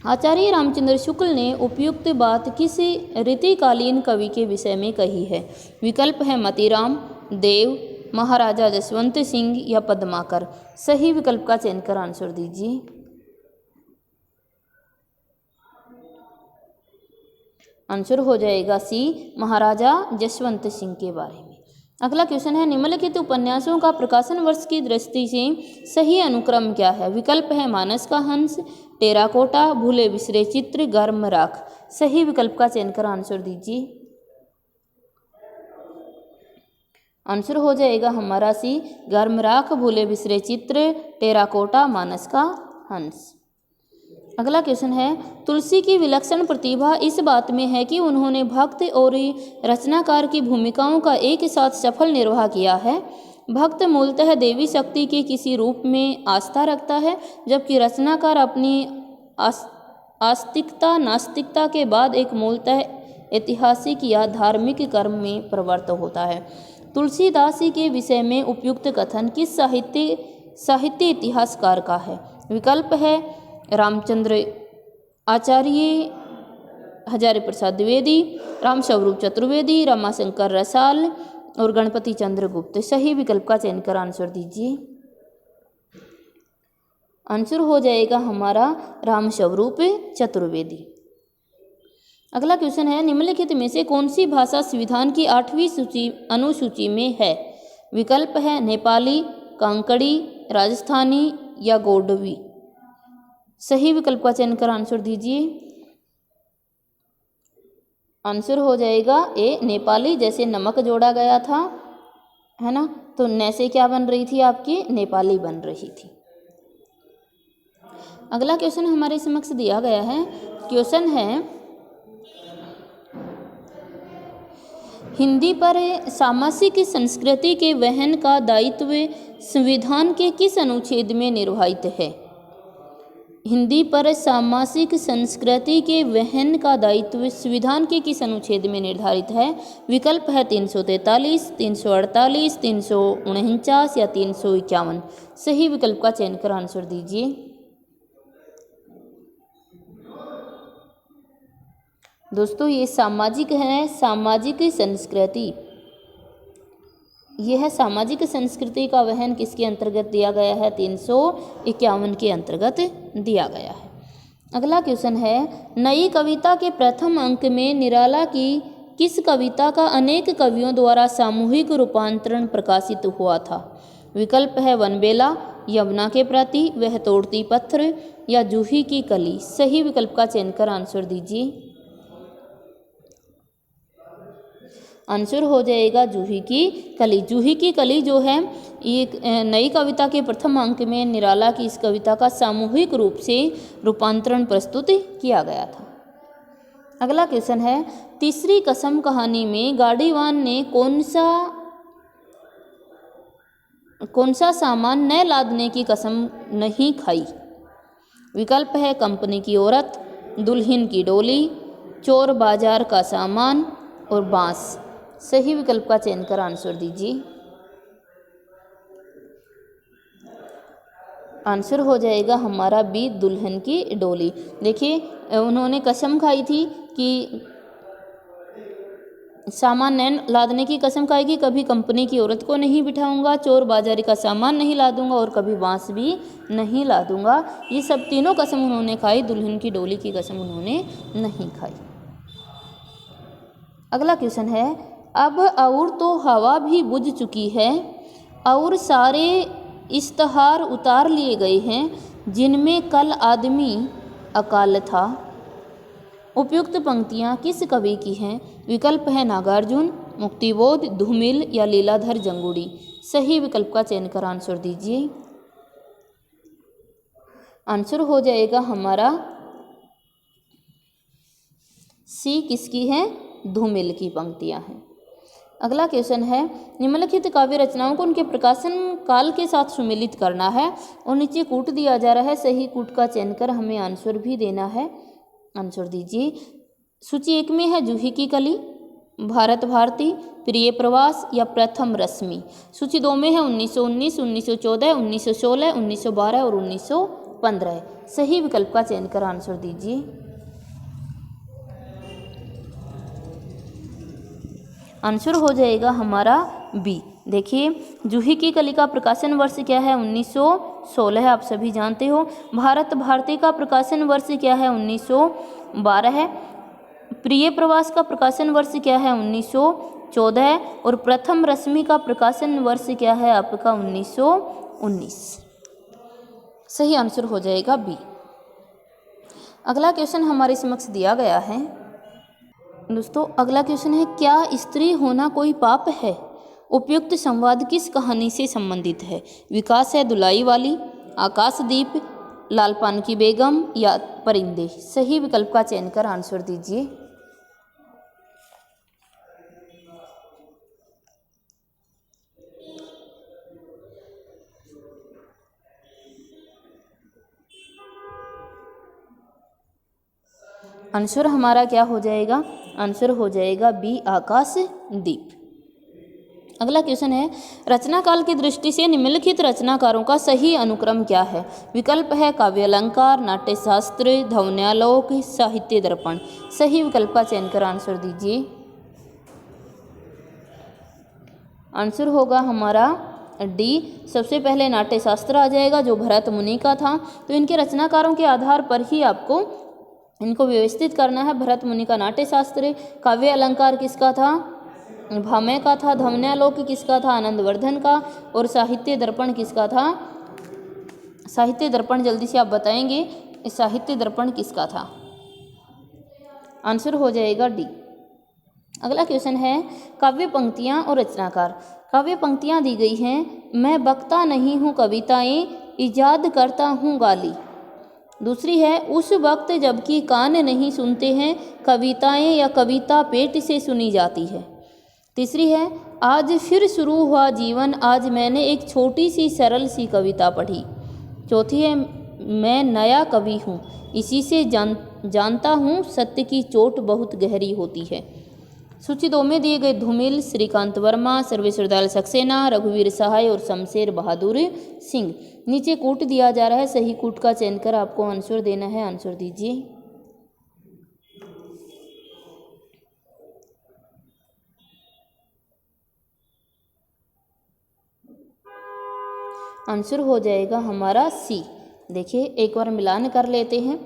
आचार्य रामचंद्र शुक्ल ने उपयुक्त बात किस रीतिकालीन कवि के विषय में कही है? विकल्प है मतीराम, देव, महाराजा जसवंत सिंह या पद्माकर। सही विकल्प का चयन कर आंसर दीजिए। आंसर हो जाएगा सी, महाराजा जसवंत सिंह के बारे में। अगला क्वेश्चन है, निम्नलिखित उपन्यासों का प्रकाशन वर्ष की दृष्टि से सही अनुक्रम क्या है? विकल्प है मानस का हंस, टेराकोटा, भूले बिसरे चित्र, गर्म राख। सही विकल्प का चयन कर आंसर दीजिए। आंसर हो जाएगा हमारा सी, गर्म राख, भूले बिसरे चित्र, टेराकोटा, मानस का हंस। अगला क्वेश्चन है, तुलसी की विलक्षण प्रतिभा इस बात में है कि उन्होंने भक्त और रचनाकार की भूमिकाओं का एक साथ सफल निर्वाह किया है। भक्त मूलतः देवी शक्ति के किसी रूप में आस्था रखता है, जबकि रचनाकार अपनी आस्तिकता नास्तिकता के बाद एक मूलतः ऐतिहासिक या धार्मिक कर्म में प्रवृत्त होता है। तुलसीदास के विषय में उपयुक्त कथन किस साहित्य इतिहासकार का है? विकल्प है रामचंद्र आचार्य, हजारी प्रसाद द्विवेदी, रामस्वरूप चतुर्वेदी, रमाशंकर रसाल और गणपति चंद्र गुप्त। सही विकल्प का चयन कर आंसर दीजिए। आंसर हो जाएगा हमारा रामस्वरूप चतुर्वेदी। अगला क्वेश्चन है, निम्नलिखित में से कौन सी भाषा संविधान की 8वीं अनुसूची में है? विकल्प है नेपाली, कांकड़ी, राजस्थानी या गोंडवी। सही विकल्प का चयन कर आंसर दीजिए। आंसर हो जाएगा ए, नेपाली। जैसे नमक जोड़ा गया था, है ना, तो न से क्या बन रही थी आपकी? नेपाली बन रही थी। अगला क्वेश्चन हमारे समक्ष दिया गया है। क्वेश्चन है, हिंदी पर सामासिक संस्कृति के वहन का दायित्व संविधान के किस अनुच्छेद में निर्वाहित है? हिंदी पर सामासिक संस्कृति के वहन का दायित्व संविधान के किस अनुच्छेद में निर्धारित है? विकल्प है 343, 348, 349 या 351। सही विकल्प का चयन कर आंसर दीजिए। दोस्तों ये सामाजिक है, सामाजिक संस्कृति, यह सामाजिक संस्कृति का वहन किसके अंतर्गत दिया गया है? 351 के अंतर्गत दिया गया है। अगला क्वेश्चन है, नई कविता के प्रथम अंक में निराला की किस कविता का अनेक कवियों द्वारा सामूहिक रूपांतरण प्रकाशित हुआ था? विकल्प है वनबेला, यमुना के प्रति, वह तोड़ती पत्थर या जूही की कली। सही विकल्प का चयन कर आंसर दीजिए। आंसर हो जाएगा जूही की कली। जूही की कली जो है एक नई कविता के प्रथम अंक में निराला की इस कविता का सामूहिक रूप से रूपांतरण प्रस्तुत किया गया था। अगला क्वेश्चन है, तीसरी कसम कहानी में गाड़ीवान ने कौन सा सामान न लादने की कसम नहीं खाई? विकल्प है कंपनी की औरत, दुल्हन की डोली, चोर बाजार का सामान और बांस। सही विकल्प का चयन कर आंसर दीजिए। आंसर हो जाएगा हमारा बी, दुल्हन की डोली। देखिए उन्होंने कसम खाई थी कि सामान न लादने की कसम खाई कि कभी कंपनी की औरत को नहीं बिठाऊंगा, चोर बाजारी का सामान नहीं लादूंगा और कभी बांस भी नहीं लादूंगा। ये सब तीनों कसम उन्होंने खाई, दुल्हन की डोली की कसम उन्होंने नहीं खाई। अगला क्वेश्चन है, अब और तो हवा भी बुझ चुकी है और सारे इश्तहार उतार लिए गए हैं जिनमें कल आदमी अकाल था। उपयुक्त पंक्तियाँ किस कवि की हैं? विकल्प है नागार्जुन, मुक्तिबोध, धूमिल या लीलाधर जंगुड़ी। सही विकल्प का चयन कर आंसर दीजिए। आंसर हो जाएगा हमारा सी, किसकी है? धूमिल की पंक्तियाँ हैं। अगला क्वेश्चन है, निम्नलिखित काव्य रचनाओं को उनके प्रकाशन काल के साथ सुमेलित करना है और नीचे कूट दिया जा रहा है। सही कूट का चयन कर हमें आंसर भी देना है। आंसर दीजिए। सूची 1 में है जूही की कली, भारत भारती, प्रिय प्रवास या प्रथम रश्मि। सूची 2 में है 1919, 1914, 1916, 1912 और 1915। सही विकल्प का चयन कर आंसर दीजिए। आंसर हो जाएगा हमारा बी। देखिए जूही की कली का प्रकाशन वर्ष क्या है? 1916, आप सभी जानते हो। भारत भारती का प्रकाशन वर्ष क्या है? 1912 है। प्रिय प्रवास का प्रकाशन वर्ष क्या है? 1914 है। और प्रथम रश्मि का प्रकाशन वर्ष क्या है आपका? 1919। सही आंसर हो जाएगा बी। अगला क्वेश्चन हमारे समक्ष दिया गया है दोस्तों। अगला क्वेश्चन है, क्या स्त्री होना कोई पाप है? उपयुक्त संवाद किस कहानी से संबंधित है? विकास है दुलाई वाली, आकाशदीप, लालपान की बेगम या परिंदे। सही विकल्प का चयन कर आंसर दीजिए। आंसर हमारा क्या हो जाएगा? आंसर हो जाएगा बी, आकाशदीप। अगला क्वेश्चन है, रचना काल की दृष्टि से निम्नलिखित रचनाकारों का सही अनुक्रम क्या है? विकल्प है काव्य अलंकार, नाट्यशास्त्र, ध्वन्यालोक, साहित्य दर्पण। सही विकल्प का चयन कर आंसर दीजिए। आंसर होगा हमारा डी। सबसे पहले नाट्यशास्त्र आ जाएगा जो भरत मुनि का था। तो इनके रचनाकारों के आधार पर ही आपको इनको व्यवस्थित करना है। भरत मुनि का नाट्यशास्त्र, काव्य अलंकार किसका था? भामह का था। ध्वन्यालोक किसका था? आनंदवर्धन का। और साहित्य दर्पण किसका था? साहित्य दर्पण जल्दी से आप बताएंगे, इस साहित्य दर्पण किसका था? आंसर हो जाएगा डी। अगला क्वेश्चन है, काव्य पंक्तियाँ और रचनाकार। काव्य पंक्तियाँ दी गई हैं, मैं बकता नहीं हूँ कविताएं, इजाद करता हूँ गाली। दूसरी है, उस वक्त जबकि कान नहीं सुनते हैं कविताएं या कविता पेट से सुनी जाती है। तीसरी है, आज फिर शुरू हुआ जीवन, आज मैंने एक छोटी सी सरल सी कविता पढ़ी। चौथी है, मैं नया कवि हूँ, इसी से जानता हूँ सत्य की चोट बहुत गहरी होती है। सूची 2 में दिए गए धूमिल, श्रीकांत वर्मा, सर्वेश्वर दयाल सक्सेना, रघुवीर सहाय और शमशेर बहादुर सिंह। नीचे कूट दिया जा रहा है, सही कूट का चयन कर आपको आंसर देना है। आंसर दीजिए। आंसर हो जाएगा हमारा सी। देखिए एक बार मिलान कर लेते हैं।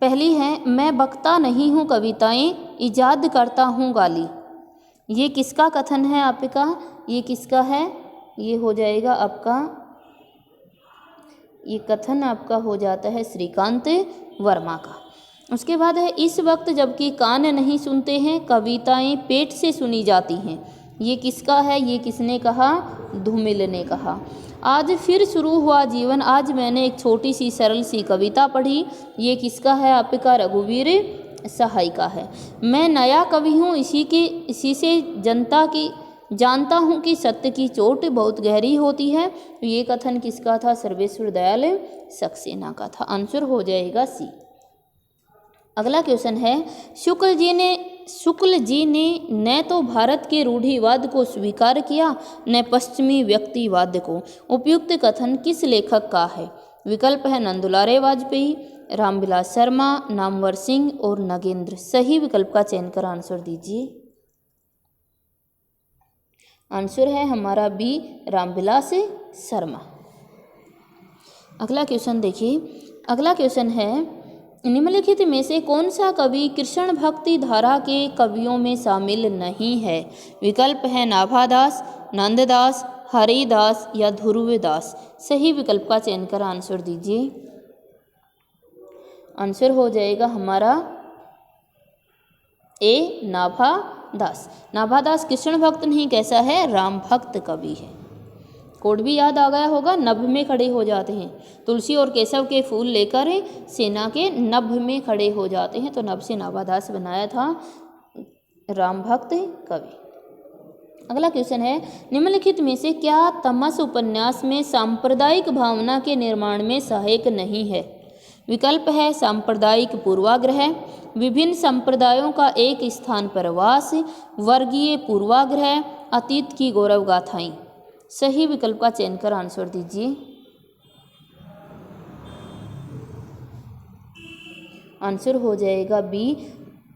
पहली है, मैं बकता नहीं हूँ कविताएं, इजाद करता हूँ गाली। ये किसका कथन है आपका? ये किसका है? ये हो जाएगा आपका, ये कथन आपका हो जाता है श्रीकांत वर्मा का। उसके बाद है, इस वक्त जबकि कान नहीं सुनते हैं, कविताएं पेट से सुनी जाती हैं। ये किसका है? ये किसने कहा? धूमिल ने कहा। आज फिर शुरू हुआ जीवन, आज मैंने एक छोटी सी सरल सी कविता पढ़ी। ये किसका है आपका? रघुवीर सहाय का है। मैं नया कवि हूँ, इसी से जानता हूँ कि सत्य की चोट बहुत गहरी होती है। तो ये कथन किसका था? सर्वेश्वर दयाल सक्सेना का था। आंसर हो जाएगा सी। अगला क्वेश्चन है, शुक्ल जी ने न तो भारत के रूढ़िवाद को स्वीकार किया न पश्चिमी व्यक्तिवाद को। उपयुक्त कथन किस लेखक का है? विकल्प है नंदुलारे वाजपेयी, रामविलास शर्मा, नामवर सिंह और नगेंद्र। सही विकल्प का चयन कर आंसर दीजिए। आंसर है हमारा बी, रामविलास शर्मा। अगला क्वेश्चन देखिए। अगला क्वेश्चन है, निम्नलिखित में से कौन सा कवि कृष्ण भक्ति धारा के कवियों में शामिल नहीं है? विकल्प है नाभादास, नंददास, हरिदास या ध्रुवदास। सही विकल्प का चयन कर आंसर दीजिए। आंसर हो जाएगा हमारा ए, नाभादास। नाभादास कृष्ण भक्त नहीं, कैसा है? राम भक्त कवि है। कोड भी याद आ गया होगा, नभ में खड़े हो जाते हैं। तुलसी और केसव के फूल लेकर सेना के नभ में खड़े हो जाते हैं, तो नभ से नाभादास बनाया था राम भक्त कवि। अगला क्वेश्चन है, निम्नलिखित में से क्या तमस उपन्यास में सांप्रदायिक भावना के निर्माण में सहायक नहीं है? विकल्प है सांप्रदायिक पूर्वाग्रह, विभिन्न संप्रदायों का एक स्थान पर वास, वर्गीय पूर्वाग्रह, अतीत की गौरव गाथाएं। सही विकल्प का चयन कर आंसर दीजिए। आंसर हो जाएगा बी,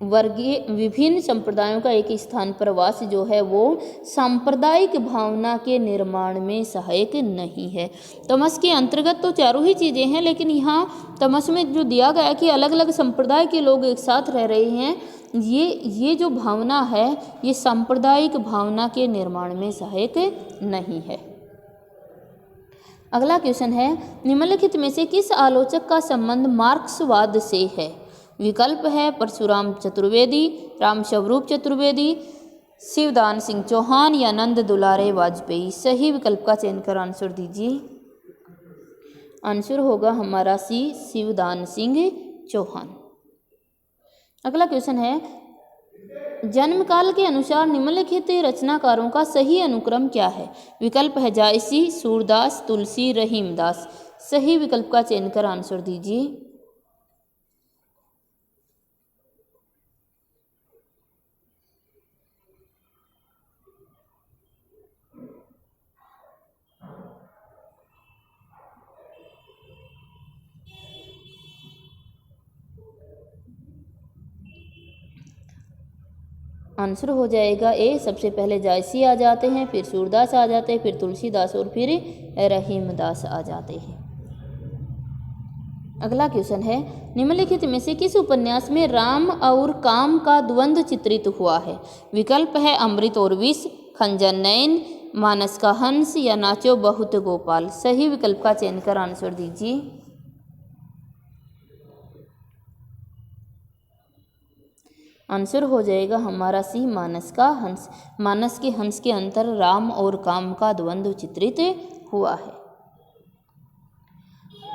वर्गीय विभिन्न संप्रदायों का एक स्थान पर वास जो है वो सांप्रदायिक भावना के निर्माण में सहायक नहीं है। तमस के अंतर्गत तो चारों ही चीज़ें हैं, लेकिन यहाँ तमस में जो दिया गया कि अलग अलग संप्रदाय के लोग एक साथ रह रहे हैं, ये जो भावना है ये सांप्रदायिक भावना के निर्माण में सहायक नहीं है। अगला क्वेश्चन है, निम्नलिखित में से किस आलोचक का संबंध मार्क्सवाद से है? विकल्प है परशुराम चतुर्वेदी, राम स्वरूप चतुर्वेदी, शिवदान सिंह चौहान या नंद दुलारे वाजपेयी। सही विकल्प का चयन कर आंसर दीजिए। आंसर होगा हमारा सी, शिवदान सिंह चौहान। अगला क्वेश्चन है, जन्मकाल के अनुसार निम्नलिखित रचनाकारों का सही अनुक्रम क्या है? विकल्प है जायसी, सूरदास, तुलसी, रहीमदास। सही विकल्प का चयन कर आंसर दीजिए। आंसर हो जाएगा ए, सबसे पहले जायसी आ जाते हैं, फिर सूरदास आ जाते हैं, फिर तुलसीदास और फिर रहीमदास आ जाते हैं। अगला क्वेश्चन है, निम्नलिखित में से किस उपन्यास में राम और काम का द्वंद्व चित्रित हुआ है? विकल्प है अमृत और विष, खंजर नयन, मानस का हंस या नाचो बहुत गोपाल। सही विकल्प का चयन कर आंसर दीजिए। आंसर हो जाएगा हमारा सी, मानस का हंस। मानस के हंस के अंतर राम और काम का द्वंद्व चित्रित हुआ है।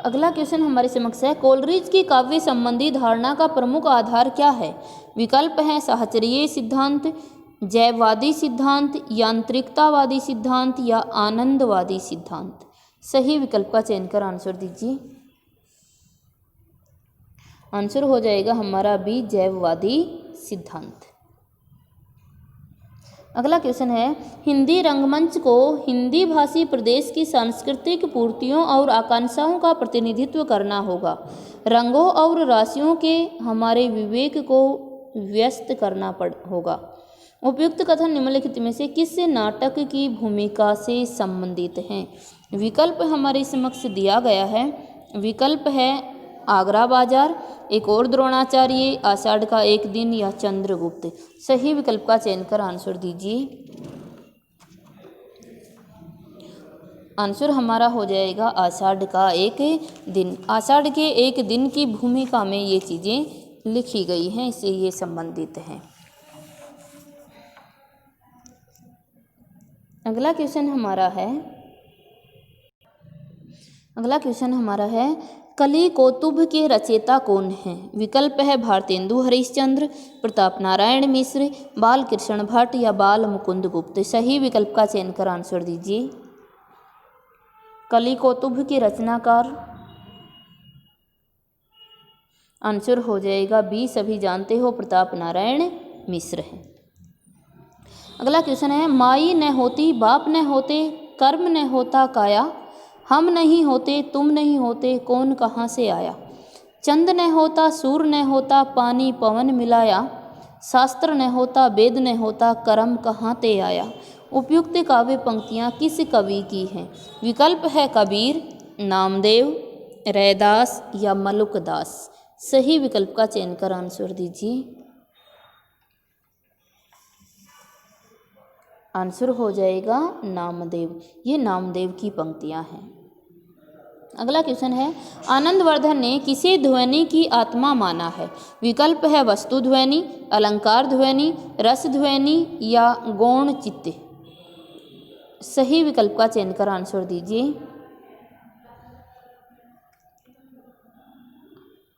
अगला क्वेश्चन हमारे समक्ष है, कोलरिज की काव्य संबंधी धारणा का प्रमुख आधार क्या है? विकल्प है साहचर्य सिद्धांत, जैववादी सिद्धांत, यांत्रिकतावादी सिद्धांत या आनंदवादी सिद्धांत। सही विकल्प का चयन कर आंसर दीजिए। आंसर हो जाएगा हमारा बी, जैववादी सिद्धांत। अगला क्वेश्चन है, हिंदी रंगमंच को हिंदी भाषी प्रदेश की सांस्कृतिक पूर्तियों और आकांक्षाओं का प्रतिनिधित्व करना होगा। रंगों और राशियों के हमारे विवेक को व्यस्त करना होगा। उपयुक्त कथन निम्नलिखित में से किस नाटक की भूमिका से संबंधित हैं? विकल्प हमारे समक्ष दिया गया है। विकल्प है आगरा बाजार, एक और द्रोणाचार्य, आषाढ़ का एक दिन या चंद्रगुप्त। सही विकल्प का चयन कर आंसर दीजिए। आंसर हमारा हो जाएगा आषाढ़ का एक दिन। आषाढ़ के एक दिन की भूमिका में ये चीज़ें लिखी गई हैं, इससे ये संबंधित हैं। अगला क्वेश्चन हमारा है कली कौतुभ के रचयिता कौन हैं? विकल्प है भारतेंदु हरिश्चंद्र, प्रताप नारायण मिश्र, बाल कृष्ण भट्ट या बाल मुकुंद गुप्त। सही विकल्प का चयन कर आंसर दीजिए। कली कौतुभ के रचनाकार आंसर हो जाएगा बी, सभी जानते हो, प्रताप नारायण मिश्र है। अगला क्वेश्चन है, माई न होती बाप न होते, कर्म न होता काया, हम नहीं होते तुम नहीं होते, कौन कहाँ से आया? चंद न होता सूर न होता, पानी पवन मिलाया, शास्त्र न होता वेद न होता, कर्म कहाँ ते आया। उपयुक्त काव्य पंक्तियाँ किस कवि की हैं? विकल्प है कबीर, नामदेव, रैदास या मलुकदास। सही विकल्प का चयन कर आंसर दीजिए। आंसर हो जाएगा नामदेव। ये नामदेव की पंक्तियाँ हैं। अगला क्वेश्चन है, आनंदवर्धन ने किसे ध्वनि की आत्मा माना है? विकल्प है वस्तु ध्वनि, अलंकार ध्वनि, रस ध्वनि या गौण चित्त। सही विकल्प का चयन कर आंसर दीजिए।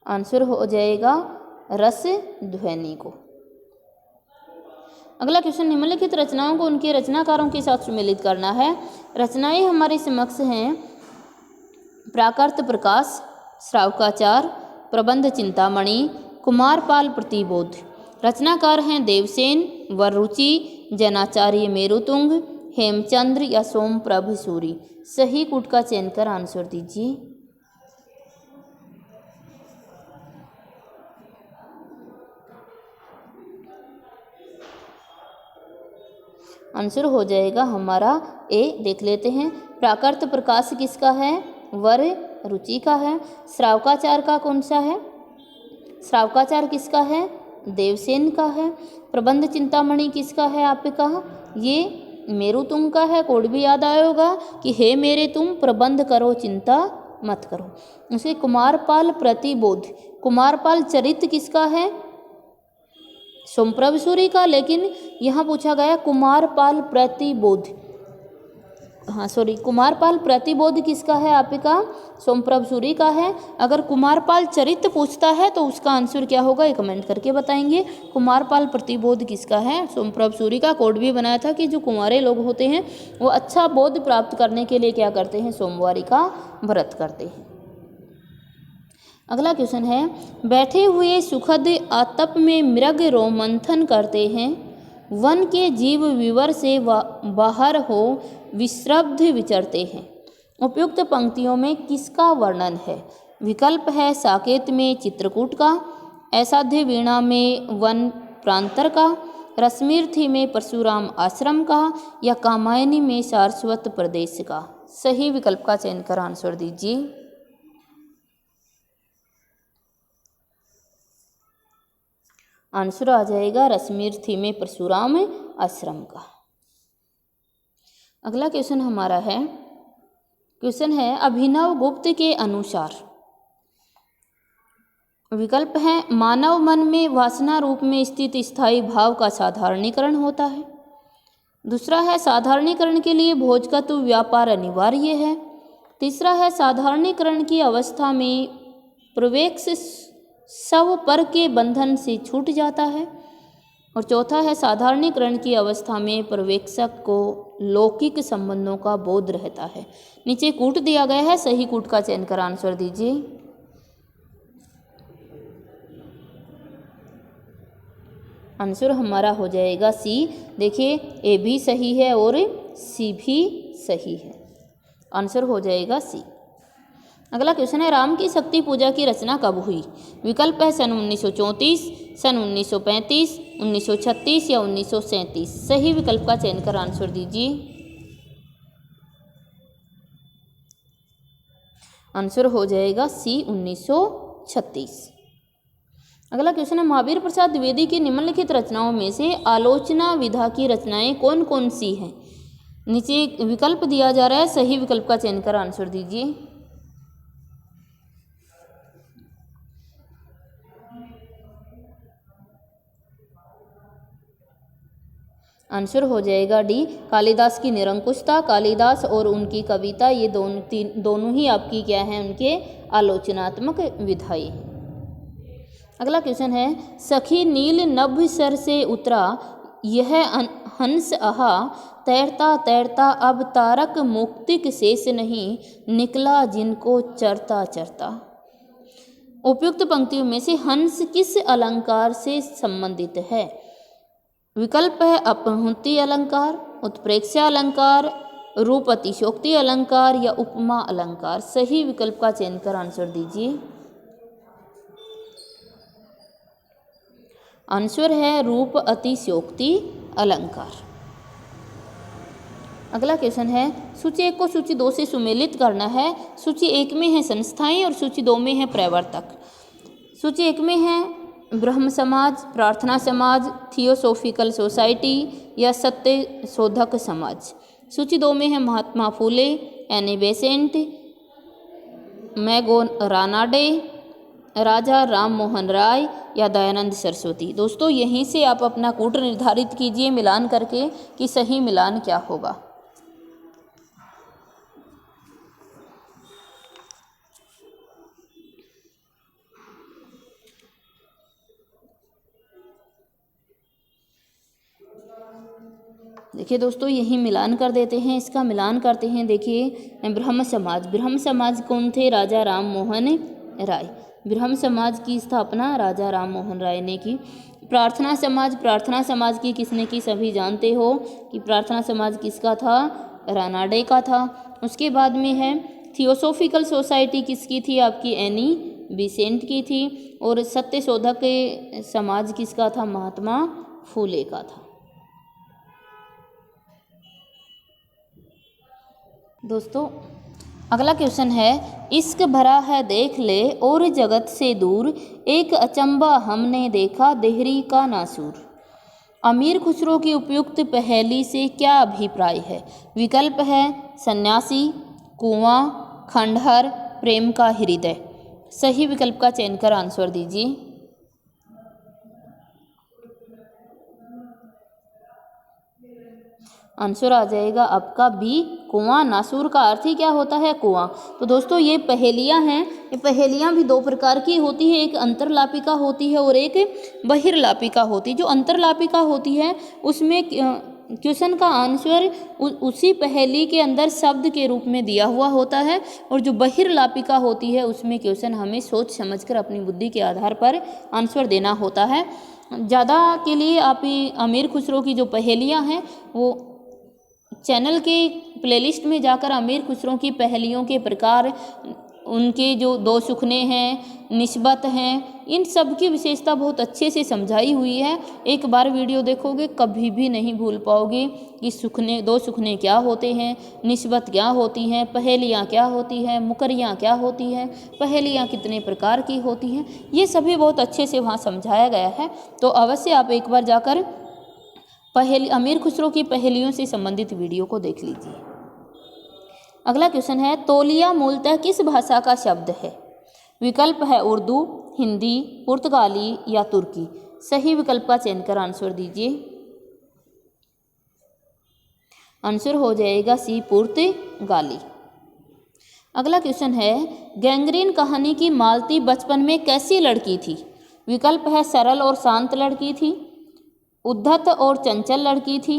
आंसर हो जाएगा रस ध्वनि को। अगला क्वेश्चन, निम्नलिखित रचनाओं को उनके रचनाकारों के साथ सुमेलित करना है। रचनाएं हमारे समक्ष हैं प्राकृत प्रकाश, श्रावकाचार, प्रबंध चिंतामणि, कुमारपाल प्रतिबोध। रचनाकार हैं देवसेन, वररुचि, जैनाचार्य मेरुतुंग, हेमचंद्र या सोमप्रभ सूरी। सही कूट का चयन कर आंसर दीजिए। आंसर हो जाएगा हमारा ए। देख लेते हैं, प्राकृत प्रकाश किसका है? वर रुचि का है। श्रावकाचार का कौन सा है? श्रावकाचार किसका है? देवसेन का है। प्रबंध चिंतामणि किसका है आपका? ये मेरुतुंग का है। कोड भी याद आया होगा कि हे मेरे तुम प्रबंध करो चिंता मत करो। उसे कुमारपाल प्रतिबोध, कुमारपाल चरित्र किसका है? सोमप्रभ सूरी का, लेकिन यहाँ पूछा गया कुमारपाल प्रतिबोध। कुमारपाल प्रतिबोध किसका है आपका? सोमप्रभ सूरी का है। अगर कुमारपाल चरित्र पूछता है तो उसका आंसर क्या होगा, ये कमेंट करके बताएंगे। कुमारपाल प्रतिबोध किसका है? सोमप्रभ सूरी का। कोड भी बनाया था कि जो कुंवारे लोग होते हैं वो अच्छा बोध प्राप्त करने के लिए क्या करते हैं? सोमवारी का व्रत करते हैं। अगला क्वेश्चन है, बैठे हुए सुखद आतप में मृग रोमंथन करते हैं, वन के जीव विवर से बाहर हो विश्रब्ध विचरते हैं। उपयुक्त पंक्तियों में किसका वर्णन है? विकल्प है साकेत में चित्रकूट का, असाध्य वीणा में वन प्रांतर का, रश्मिरथी में परशुराम आश्रम का या कामायनी में सारस्वत प्रदेश का। सही विकल्प का चयन कर आंसर दीजिए। आंसर आ जाएगा रश्मिरथी में परशुराम आश्रम का। अगला क्वेश्चन हमारा है, क्वेश्चन है अभिनव गुप्त के अनुसार। विकल्प है मानव मन में वासना रूप में स्थित स्थायी भाव का साधारणीकरण होता है। दूसरा है साधारणीकरण के लिए भोजकत्व व्यापार अनिवार्य है। तीसरा है साधारणीकरण की अवस्था में प्रवेश शव पर के बंधन से छूट जाता है। और चौथा है साधारणीकरण की अवस्था में पर्यवेक्षक को लौकिक संबंधों का बोध रहता है। नीचे कूट दिया गया है, सही कूट का चयन कर आंसर दीजिए। आंसर हमारा हो जाएगा सी। देखिए ए भी सही है और सी भी सही है, आंसर हो जाएगा सी। अगला क्वेश्चन है राम की शक्ति पूजा की रचना कब हुई? विकल्प है सन 1934, सन 1935, 1936 या 1937। सही विकल्प का चयन कर आंसर दीजिए। आंसर हो जाएगा सी 1936। अगला क्वेश्चन है महावीर प्रसाद द्विवेदी की निम्नलिखित रचनाओं में से आलोचना विधा की रचनाएं कौन कौन सी हैं? नीचे विकल्प दिया जा रहा है, सही विकल्प का चयन कर आंसर दीजिए। आंसर हो जाएगा डी, कालिदास की निरंकुशता, कालिदास और उनकी कविता, ये दोनों ही आपकी क्या है, उनके आलोचनात्मक विधाएं। अगला क्वेश्चन है सखी नील नभ सर से उतरा यह हंस आहा, तैरता तैरता अब तारक मुक्तिक शेष नहीं, निकला जिनको चरता चरता। उपयुक्त पंक्तियों में से हंस किस अलंकार से संबंधित है? विकल्प है अपहुंति अलंकार, उत्प्रेक्षा अलंकार, रूप अतिशयोक्ति अलंकार या उपमा अलंकार। सही विकल्प का चयन कर आंसर दीजिए। आंसर है रूप अतिशयोक्ति अलंकार। अगला क्वेश्चन है सूची 1 को सूची 2 से सुमेलित करना है। सूची 1 में है संस्थाएं और सूची 2 में है प्रवर्तक। सूची 1 में है ब्रह्म समाज, प्रार्थना समाज, थियोसोफिकल सोसाइटी या सत्य शोधक समाज। सूची 2 में है महात्मा फूले, एनी बेसेंट, मैगो रानाडे, राजा राम मोहन राय या दयानंद सरस्वती। दोस्तों यहीं से आप अपना कूट निर्धारित कीजिए मिलान करके कि सही मिलान क्या होगा। देखिए दोस्तों यही मिलान कर देते हैं, इसका मिलान करते हैं। देखिए ब्रह्म समाज, ब्रह्म समाज कौन थे? राजा राम मोहन राय। ब्रह्म समाज की स्थापना राजा राम मोहन राय ने की। प्रार्थना समाज, प्रार्थना समाज की किसने की? सभी जानते हो कि प्रार्थना समाज किसका था? रानाडे का था। उसके बाद में है थियोसोफिकल सोसाइटी, किसकी थी? आपकी एनी बेसेंट की थी। और सत्य शोधक समाज किसका था? महात्मा फूले का था। दोस्तों अगला क्वेश्चन है इश्क भरा है देख ले और जगत से दूर, एक अचंबा हमने देखा देहरी का नासूर। अमीर खुसरो की उपयुक्त पहेली से क्या अभिप्राय है? विकल्प है सन्यासी, कुआं, खंडहर, प्रेम का हृदय। सही विकल्प का चयन कर आंसर दीजिए। आंसर आ जाएगा आपका बी, कुआं। नासूर का अर्थ ही क्या होता है? कुआं। तो दोस्तों ये पहेलियां हैं, ये पहेलियां भी 2 प्रकार की होती है, एक अंतरलापिका होती है और एक बहिर्लापिका होती है। जो अंतरलापिका होती है उसमें क्वेश्चन का आंसर उसी पहेली के अंदर शब्द के रूप में दिया हुआ होता है, और जो बहिर्लापिका होती है उसमें क्वेश्चन हमें सोच समझकर अपनी बुद्धि के आधार पर आंसर देना होता है। ज़्यादा के लिए आप अमीर खुसरो की जो पहेलियां हैं वो चैनल के प्लेलिस्ट में जाकर अमीर खुसरो की पहेलियों के प्रकार, उनके जो 2 सुखने हैं, निस्बत हैं, इन सब की विशेषता बहुत अच्छे से समझाई हुई है। एक बार वीडियो देखोगे कभी भी नहीं भूल पाओगे कि सुखने 2 सुखने क्या होते हैं, निस्बत क्या होती हैं, पहेलियाँ क्या होती हैं, मुकरियाँ क्या होती हैं, पहेलियाँ कितने प्रकार की होती हैं, ये सभी बहुत अच्छे से वहाँ समझाया गया है। तो अवश्य आप एक बार जाकर अमीर खुसरो की पहेलियों से संबंधित वीडियो को देख लीजिए। अगला क्वेश्चन है तौलिया मूलतः किस भाषा का शब्द है? विकल्प है उर्दू, हिंदी, पुर्तगाली या तुर्की। सही विकल्प का चयन कर आंसर दीजिए। आंसर हो जाएगा सी, पुर्तगाली। अगला क्वेश्चन है गैंग्रीन कहानी की मालती बचपन में कैसी लड़की थी? विकल्प है सरल और शांत लड़की थी, उद्धत और चंचल लड़की थी,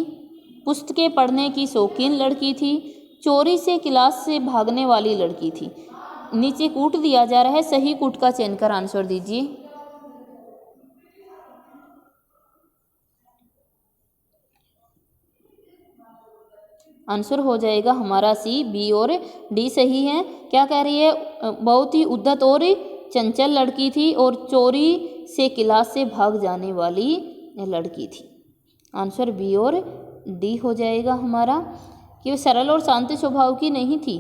पुस्तकें पढ़ने की शौकीन लड़की थी, चोरी से क्लास से भागने वाली लड़की थी। नीचे कूट दिया जा रहा है, सही कूट का चयन कर आंसर दीजिए। आंसर हो जाएगा हमारा सी, बी और डी सही है। क्या कह रही है? बहुत ही उद्धत और चंचल लड़की थी और चोरी से क्लास से भाग जाने वाली लड़की थी। आंसर बी और डी हो जाएगा हमारा, कि वो सरल और शांत स्वभाव की नहीं थी,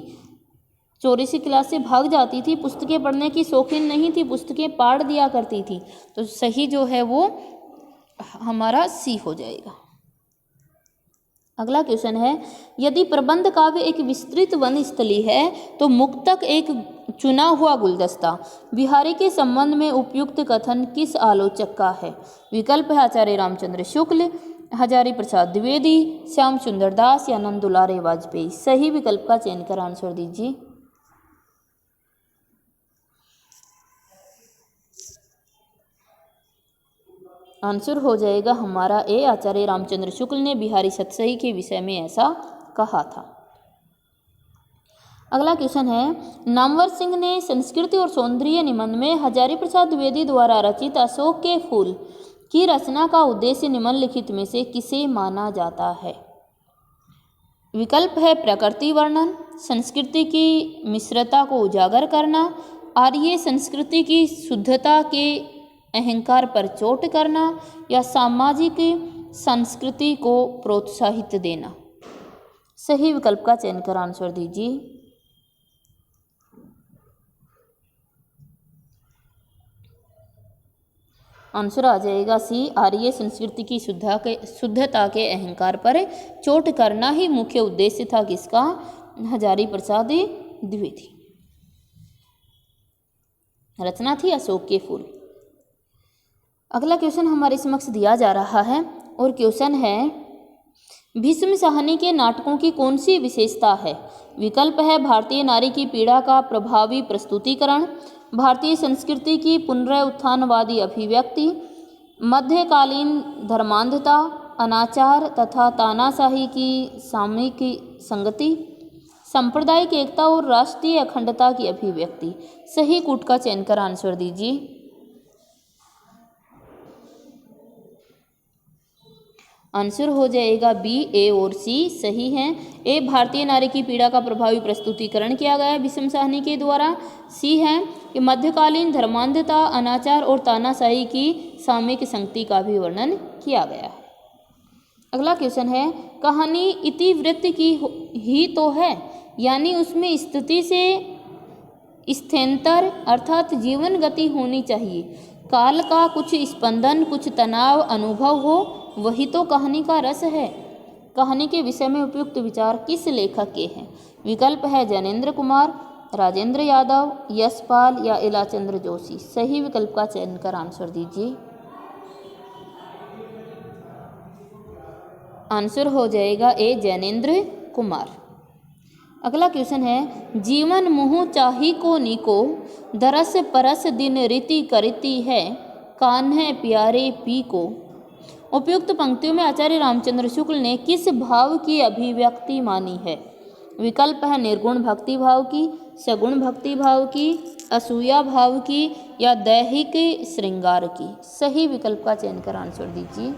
चोरी से क्लास से भाग जाती थी, पुस्तकें पढ़ने की शौकीन नहीं थी, पुस्तकें पाड़ दिया करती थी। तो सही जो है वो हमारा सी हो जाएगा। अगला क्वेश्चन है, यदि प्रबंध काव्य एक विस्तृत वनस्थली है तो मुक्तक एक चुना हुआ गुलदस्ता। बिहारी के संबंध में उपयुक्त कथन किस आलोचक का है? विकल्प है आचार्य रामचंद्र शुक्ल, हजारी प्रसाद द्विवेदी, श्याम सुंदर दास या नंद दुलारे वाजपेयी। सही विकल्प का चयन कर आंसर दीजिए। आंसर हो जाएगा हमारा ए, आचार्य रामचंद्र शुक्ल ने बिहारी सतसई के विषय में ऐसा कहा था। अगला क्वेश्चन है, नामवर सिंह ने संस्कृति और सौंदर्य निबंध में हजारी प्रसाद द्विवेदी द्वारा रचित अशोक के फूल की रचना का उद्देश्य निम्नलिखित में से किसे माना जाता है? विकल्प है प्रकृति वर्णन, संस्कृति की मिश्रता को उजागर करना, आर्य संस्कृति की शुद्धता के अहंकार पर चोट करना या सामाजिक संस्कृति को प्रोत्साहित देना। सही विकल्प का चयन कर आंसर दीजिए। आंसर आ जाएगा सी, आर्य संस्कृति की शुद्धता के अहंकार पर चोट करना ही मुख्य उद्देश्य था किसका? हजारी प्रसाद द्विवेदी। रचना थी अशोक के फूल। अगला क्वेश्चन हमारे समक्ष दिया जा रहा है और क्वेश्चन है, भीष्म साहनी के नाटकों की कौन सी विशेषता है? विकल्प है भारतीय नारी की पीड़ा का प्रभावी प्रस्तुतिकरण, भारतीय संस्कृति की पुनरुत्थानवादी अभिव्यक्ति, मध्यकालीन धर्मांधता, अनाचार तथा तानाशाही की सामयिक संगति, सांप्रदायिक एकता और राष्ट्रीय अखंडता की अभिव्यक्ति। सही कूट का चयन कर आंसर दीजिए। आंसर हो जाएगा बी, ए और सी सही हैं। ए, भारतीय नारी की पीड़ा का प्रभावी प्रस्तुतिकरण किया गया है भीष्म साहनी के द्वारा। सी है कि मध्यकालीन धर्मांधता, अनाचार और तानाशाही की सामयिक संगति का भी वर्णन किया गया है। अगला क्वेश्चन है, कहानी इतिवृत्त की ही तो है, यानी उसमें स्थिति से स्थैंतर अर्थात जीवन गति होनी चाहिए, काल का कुछ स्पंदन, कुछ तनाव अनुभव हो, वही तो कहानी का रस है। कहानी के विषय में उपयुक्त विचार किस लेखक के हैं? विकल्प है जैनेन्द्र कुमार, राजेंद्र यादव, यशपाल या इलाचंद्र जोशी। सही विकल्प का चयन कर आंसर दीजिए। आंसर हो जाएगा ए, जैनेन्द्र कुमार। अगला क्वेश्चन है, जीवन मुँह चाही को नीको, दरस परस दिन रीति करती है, कान्हे प्यारे पी को। उपयुक्त पंक्तियों में आचार्य रामचंद्र शुक्ल ने किस भाव की अभिव्यक्ति मानी है? विकल्प है निर्गुण भक्ति भाव की, सगुण भक्ति भाव की, असूया भाव की या दैहिक श्रृंगार की। सही विकल्प का चयन कर आंसर दीजिए।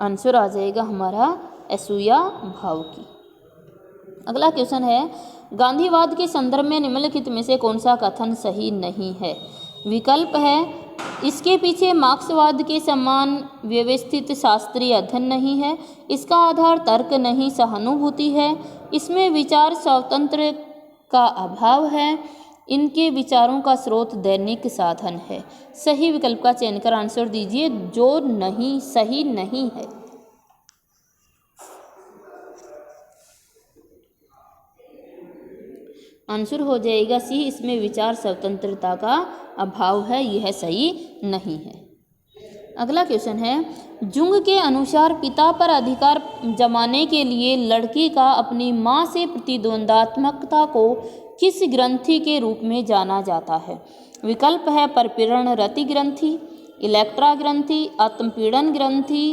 आंसर आ जाएगा हमारा असूया भाव की। अगला क्वेश्चन है, गांधीवाद के संदर्भ में निम्नलिखित में से कौन सा कथन सही नहीं है? विकल्प है इसके पीछे मार्क्सवाद के समान व्यवस्थित शास्त्रीय अध्ययन नहीं है, इसका आधार तर्क नहीं सहानुभूति है, इसमें विचार स्वातंत्र का अभाव है, इनके विचारों का स्रोत दैनिक साधन है। सही विकल्प का चयन कर आंसर दीजिए जो नहीं सही नहीं है। आंसर हो जाएगा सी, इसमें विचार स्वतंत्रता का अभाव है, यह सही नहीं है। अगला क्वेश्चन है, जुंग के अनुसार पिता पर अधिकार जमाने के लिए लड़की का अपनी माँ से प्रतिद्वंदात्मकता को किस ग्रंथि के रूप में जाना जाता है? विकल्प है परपीड़न रति ग्रंथि, इलेक्ट्रा ग्रंथि, आत्मपीड़न ग्रंथि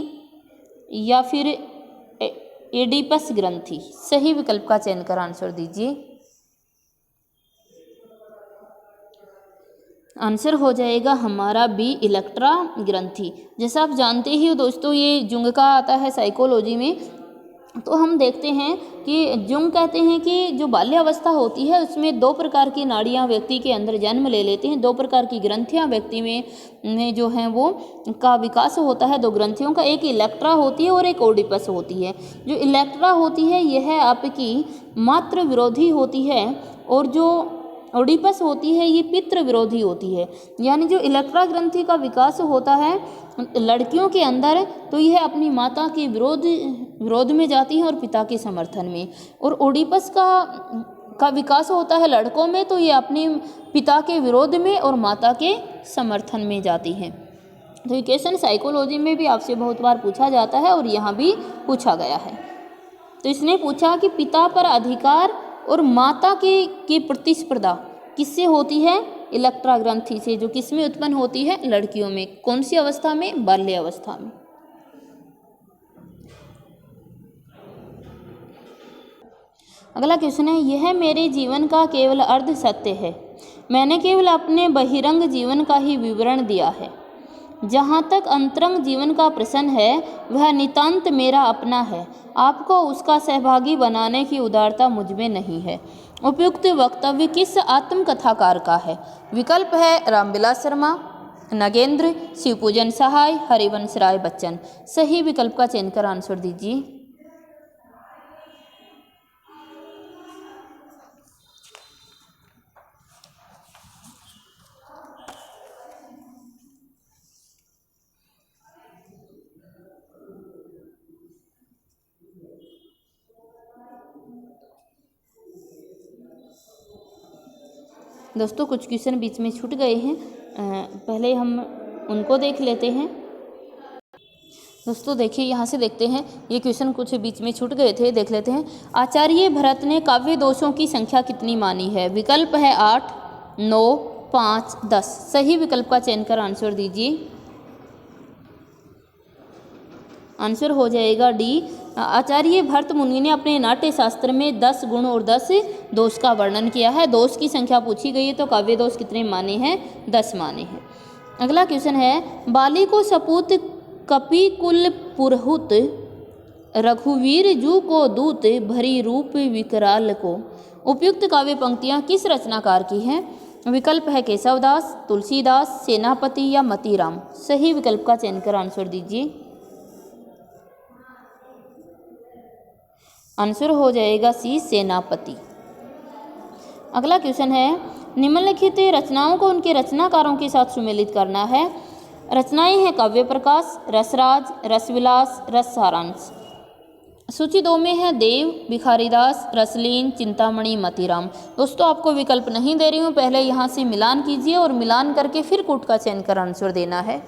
या फिर एडिपस ग्रंथि। सही विकल्प का चयन कर आंसर दीजिए। आंसर हो जाएगा हमारा बी, इलेक्ट्रा ग्रंथि। जैसा आप जानते ही हो दोस्तों, ये जुंग का आता है साइकोलॉजी में। तो हम देखते हैं कि जुंग कहते हैं कि जो बाल्यावस्था होती है उसमें दो प्रकार की नाड़ियां व्यक्ति के अंदर जन्म ले लेती हैं, दो प्रकार की ग्रंथियां व्यक्ति में जो हैं वो का विकास होता है। दो ग्रंथियों का, एक इलेक्ट्रा होती है और एक ओडिपस होती है। जो इलेक्ट्रा होती है यह आपकी मातृ विरोधी होती है और जो ओडिपस होती है ये पितृ विरोधी होती है। यानी जो इलेक्ट्रा ग्रंथि का विकास होता है लड़कियों के अंदर तो यह अपनी माता के विरोध में जाती है और पिता के समर्थन में, और ओडिपस का विकास होता है लड़कों में तो ये अपने पिता के विरोध में और माता के समर्थन में जाती हैं। तो ये क्वेश्चन साइकोलॉजी में भी आपसे बहुत बार पूछा जाता है और यहाँ भी पूछा गया है। तो इसने पूछा कि पिता पर अधिकार और माता की प्रतिस्पर्धा किससे होती है? इलेक्ट्रा ग्रंथि से, जो किस में उत्पन्न होती है? लड़कियों में। कौन सी अवस्था में? बाल्य अवस्था में। अगला क्वेश्चन है, यह मेरे जीवन का केवल अर्ध सत्य है, मैंने केवल अपने बहिरंग जीवन का ही विवरण दिया है। जहाँ तक अंतरंग जीवन का प्रश्न है वह नितांत मेरा अपना है, आपको उसका सहभागी बनाने की उदारता मुझ में नहीं है। उपयुक्त वक्तव्य किस आत्मकथाकार का है? विकल्प है रामविलास शर्मा, नगेंद्र, शिवपूजन सहाय, हरिवंश राय बच्चन। सही विकल्प का चयन कर आंसर दीजिए। दोस्तों कुछ क्वेश्चन बीच में छूट गए हैं, पहले हम उनको देख लेते हैं। दोस्तों देखिए, यहाँ से देखते हैं, ये क्वेश्चन कुछ बीच में छूट गए थे, देख लेते हैं। आचार्य भरत ने काव्य दोषों की संख्या कितनी मानी है? विकल्प है 8, 9, 5, 10। सही विकल्प का चयन कर आंसर दीजिए। आंसर हो जाएगा डी। आचार्य भरत मुनि ने अपने नाट्य शास्त्र में 10 गुण और 10 दोष का वर्णन किया है। दोष की संख्या पूछी गई है तो काव्य दोष कितने माने हैं? 10 माने हैं। अगला क्वेश्चन है, बाली को सपूत कपि कुल पुरहुत, रघुवीर जू को दूत, भरी रूप विकराल को। उपयुक्त काव्य पंक्तियाँ किस रचनाकार की हैं? विकल्प है केशवदास, तुलसीदास, सेनापति या मतीराम। सही विकल्प का चयन कर आंसर दीजिए। आंसर हो जाएगा सी, सेनापति। अगला क्वेश्चन है, निम्नलिखित रचनाओं को उनके रचनाकारों के साथ सुमेलित करना है। रचनाएं हैं काव्य प्रकाश, रसराज, रसविलास, रस सारांश। सूची 2 में है देव, भिखारीदास, रसलीन, चिंतामणि, मतीराम। दोस्तों आपको विकल्प नहीं दे रही हूँ, पहले यहाँ से मिलान कीजिए और मिलान करके फिर कूट का चयन कर आंसर देना है।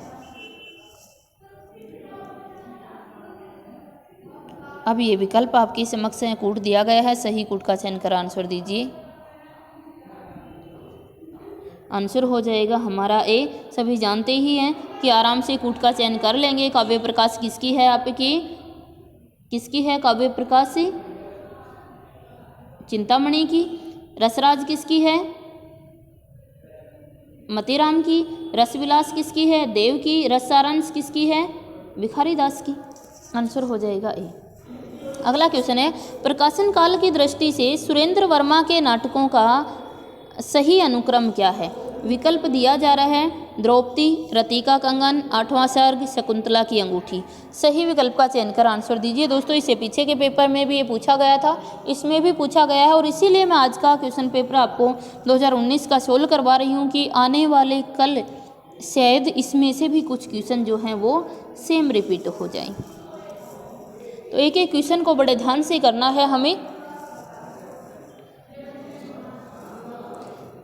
अब ये विकल्प आपके समक्ष कूट दिया गया है, सही कूट का चयन कर आंसर दीजिए। आंसर हो जाएगा हमारा ए। सभी जानते ही हैं कि आराम से कूट का चयन कर लेंगे। काव्य प्रकाश किसकी है? आपकी किसकी है काव्य प्रकाश से? चिंतामणि की। रसराज किसकी है? मतीराम की। रसविलास किसकी है? देव की। रस सारांश किसकी है? भिखारीदास की। आंसर हो जाएगा ए। अगला क्वेश्चन है, प्रकाशन काल की दृष्टि से सुरेंद्र वर्मा के नाटकों का सही अनुक्रम क्या है? विकल्प दिया जा रहा है द्रौपदी, रति का कंगन, 8वां सर्ग, शकुंतला की अंगूठी। सही विकल्प का चयन कर आंसर दीजिए। दोस्तों इससे पीछे के पेपर में भी ये पूछा गया था, इसमें भी पूछा गया है और इसीलिए मैं आज का क्वेश्चन पेपर आपको 2019 का सोल्व करवा रही हूँ कि आने वाले कल शायद इसमें से भी कुछ क्वेश्चन जो हैं वो सेम रिपीट हो जाएं। तो एक एक क्वेश्चन को बड़े ध्यान से करना है हमें।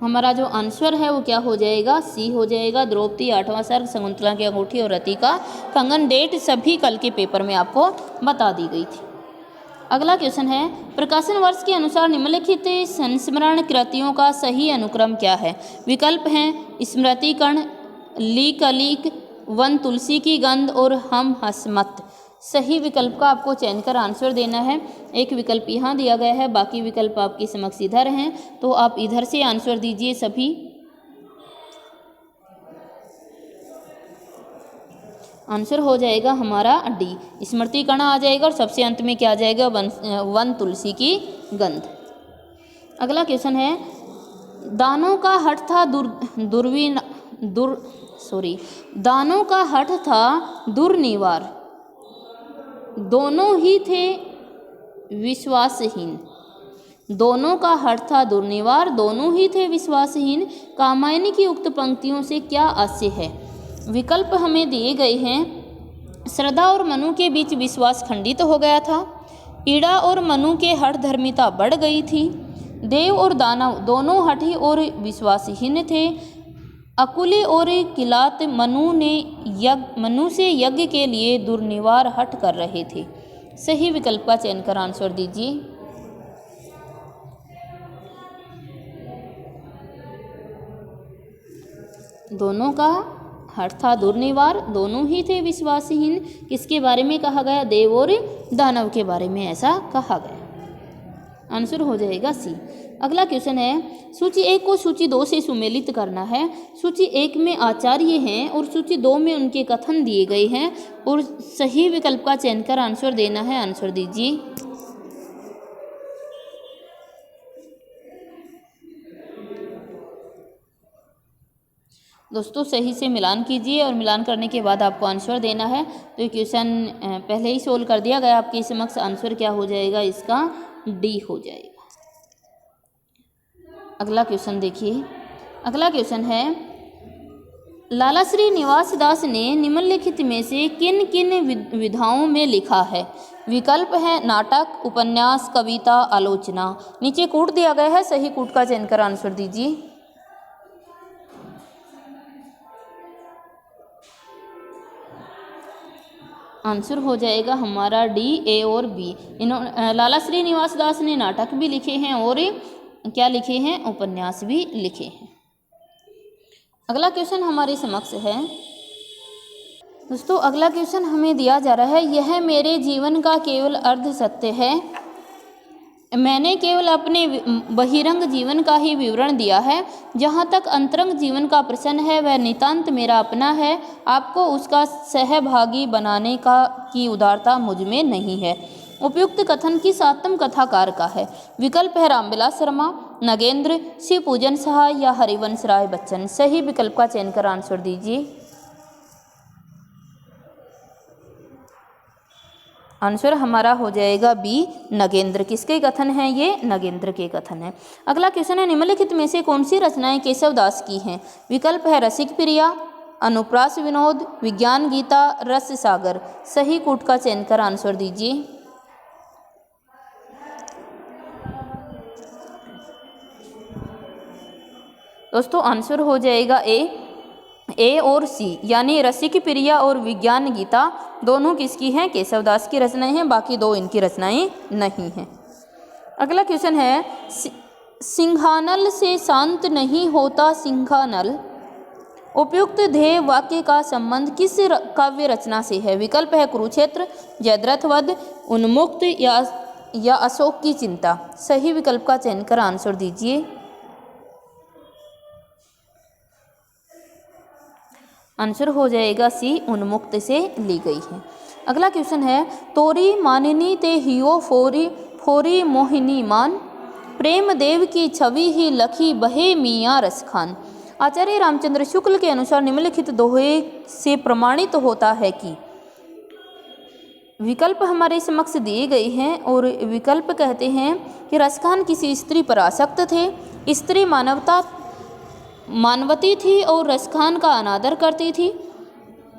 हमारा जो आंसर है वो क्या हो जाएगा, सी हो जाएगा। द्रौपदी, 8वां सर्ग, शकुंतला की अंगूठी और रति का कंगन, डेट सभी कल के पेपर में आपको बता दी गई थी। अगला क्वेश्चन है, प्रकाशन वर्ष के अनुसार निम्नलिखित संस्मरण कृतियों का सही अनुक्रम क्या है। विकल्प हैं स्मृति कण, लीक अलीक, वन तुलसी की गंध और हम हसमत। सही विकल्प का आपको चयन कर आंसर देना है। एक विकल्प यहाँ दिया गया है, बाकी विकल्प आपके समक्ष इधर हैं, तो आप इधर से आंसर दीजिए सभी। आंसर हो जाएगा हमारा डी, स्मृति कण आ जाएगा और सबसे अंत में क्या आ जाएगा, वन तुलसी की गंध। अगला क्वेश्चन है, दानों का हठ था दानों का हठ था दुर्निवार, दोनों ही थे विश्वासहीन। दोनों का हठ था दुर्निवार, दोनों ही थे विश्वासहीन। कामायनी की उक्त पंक्तियों से क्या आशय है। विकल्प हमें दिए गए हैं, श्रद्धा और मनु के बीच विश्वास खंडित हो गया था, ईड़ा और मनु के हठ धर्मिता बढ़ गई थी, देव और दानव दोनों हठी और विश्वासहीन थे, अकुली और किलात मनु से यज्ञ के लिए दुर्निवार हठ कर रहे थे। सही विकल्प का चयन कर आंसर दीजिए। दोनों का हठ था दुर्निवार, दोनों ही थे विश्वासहीन। किसके बारे में कहा गया, देव और दानव के बारे में ऐसा कहा गया। आंसर हो जाएगा सी। अगला क्वेश्चन है, सूची 1 को सूची 2 से सुमेलित करना है। सूची 1 में आचार्य हैं और सूची 2 में उनके कथन दिए गए हैं और सही विकल्प का चयन कर आंसर देना है। आंसर दीजिए। दोस्तों सही से मिलान कीजिए और मिलान करने के बाद आपको आंसर देना है। तो ये क्वेश्चन पहले ही सोल्व कर दिया गया आपके समक्ष। आंसर क्या हो जाएगा, इसका डी हो जाएगा। अगला क्वेश्चन देखिए। अगला क्वेश्चन है, लाला श्री निवास दास ने निम्नलिखित में से किन किन विधाओं में लिखा है। विकल्प है नाटक, उपन्यास, कविता, आलोचना। नीचे कूट दिया गया है, सही कूट का चयन कर आंसर दीजिए। आंसर हो जाएगा हमारा डी, ए और बी। लाला श्री निवास दास ने नाटक भी लिखे हैं और क्या लिखे हैं, उपन्यास भी लिखे हैं। अगला क्वेश्चन हमारे समक्ष है। दोस्तों अगला क्वेश्चन हमें दिया जा रहा है, यह मेरे जीवन का केवल अर्ध सत्य है। मैंने केवल अपने बहिरंग जीवन का ही विवरण दिया है। जहाँ तक अंतरंग जीवन का प्रश्न है वह नितांत मेरा अपना है। आपको उसका सहभागी बनाने की उदारता मुझ में नहीं है। उपयुक्त कथन किस आत्म कथाकार का है। विकल्प है रामविलास शर्मा, नगेंद्र, शिव पूजन सहाय या हरिवंश राय बच्चन। सही विकल्प का चयन कर आंसर दीजिए। आंसर हमारा हो जाएगा बी, नगेंद्र। किसके कथन हैं ये, नगेंद्र के कथन है। अगला क्वेश्चन है, निम्नलिखित में से कौन सी रचनाएं केशवदास की हैं। विकल्प है रसिक प्रिया, अनुप्रास विनोद, विज्ञान गीता, रस सागर। सही कूट का चयन कर आंसर दीजिए। दोस्तों आंसर हो जाएगा ए और सी, यानी रसिक प्रिया और विज्ञान गीता दोनों किसकी हैं, केशवदास की रचनाएं हैं। बाकी दो इनकी रचनाएं नहीं हैं। अगला क्वेश्चन है, सिंघानल से शांत नहीं होता सिंघानल। उपयुक्त ध्येय वाक्य का संबंध किस काव्य रचना से है। विकल्प है कुरुक्षेत्र, जयद्रथ वध, उन्मुक्त या अशोक की चिंता। सही विकल्प का चयन कर आंसर दीजिए। आंसर हो जाएगा सी, उन्मुक्त से ली गई है। अगला क्वेश्चन है, तोरी मानिनी ते हियो फोरी मोहिनी मान, प्रेम देव की छवि ही लखी बहे मियाँ रसखान। आचार्य रामचंद्र शुक्ल के अनुसार निम्नलिखित दोहे से प्रमाणित होता है कि। विकल्प हमारे समक्ष दिए गए हैं और विकल्प कहते हैं कि रसखान किसी स्त्री पर आसक्त थे, स्त्री मानवती थी और रसखान का अनादर करती थी।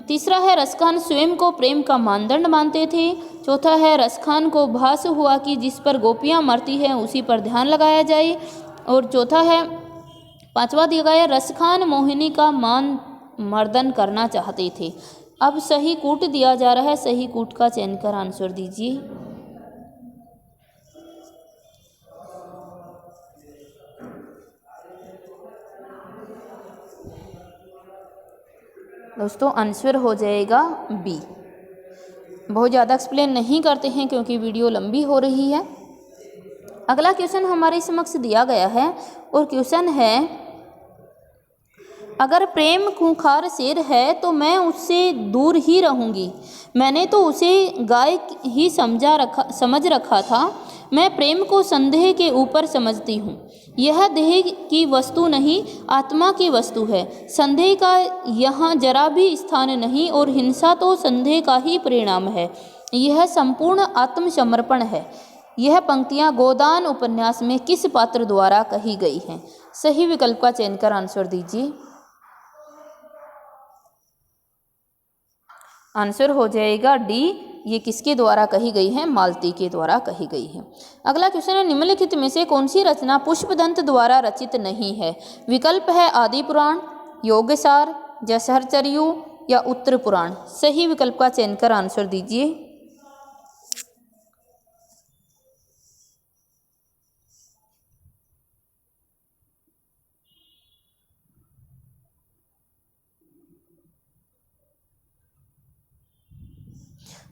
तीसरा है रसखान स्वयं को प्रेम का मानदंड मानते थे। चौथा है रसखान को भास हुआ कि जिस पर गोपियाँ मरती हैं उसी पर ध्यान लगाया जाए। और चौथा है 5वां दिया गया रसखान मोहिनी का मान मर्दन करना चाहते थे। अब सही कूट दिया जा रहा है, सही कूट का चयन कर आंसर दीजिए। दोस्तों आंसर हो जाएगा बी। बहुत ज़्यादा एक्सप्लेन नहीं करते हैं क्योंकि वीडियो लंबी हो रही है। अगला क्वेश्चन हमारे समक्ष दिया गया है और क्वेश्चन है, अगर प्रेम खूंखार शेर है तो मैं उससे दूर ही रहूँगी। मैंने तो उसे गाय ही समझ रखा था। मैं प्रेम को संदेह के ऊपर समझती हूँ। यह देह की वस्तु नहीं, आत्मा की वस्तु है। संदेह का यहाँ जरा भी स्थान नहीं और हिंसा तो संदेह का ही परिणाम है। यह संपूर्ण आत्मसमर्पण है। यह पंक्तियाँ गोदान उपन्यास में किस पात्र द्वारा कही गई हैं? सही विकल्प का चयन कर आंसर दीजिए। आंसर हो जाएगा डी। ये किसके द्वारा कही गई है? मालती के द्वारा कही गई है। अगला क्वेश्चन है, निम्नलिखित में से कौन सी रचना पुष्पदंत द्वारा रचित नहीं है? विकल्प है आदि पुराण, योगसार, जसहरचर्यु या उत्तर पुराण। सही विकल्प का चयन कर आंसर दीजिए।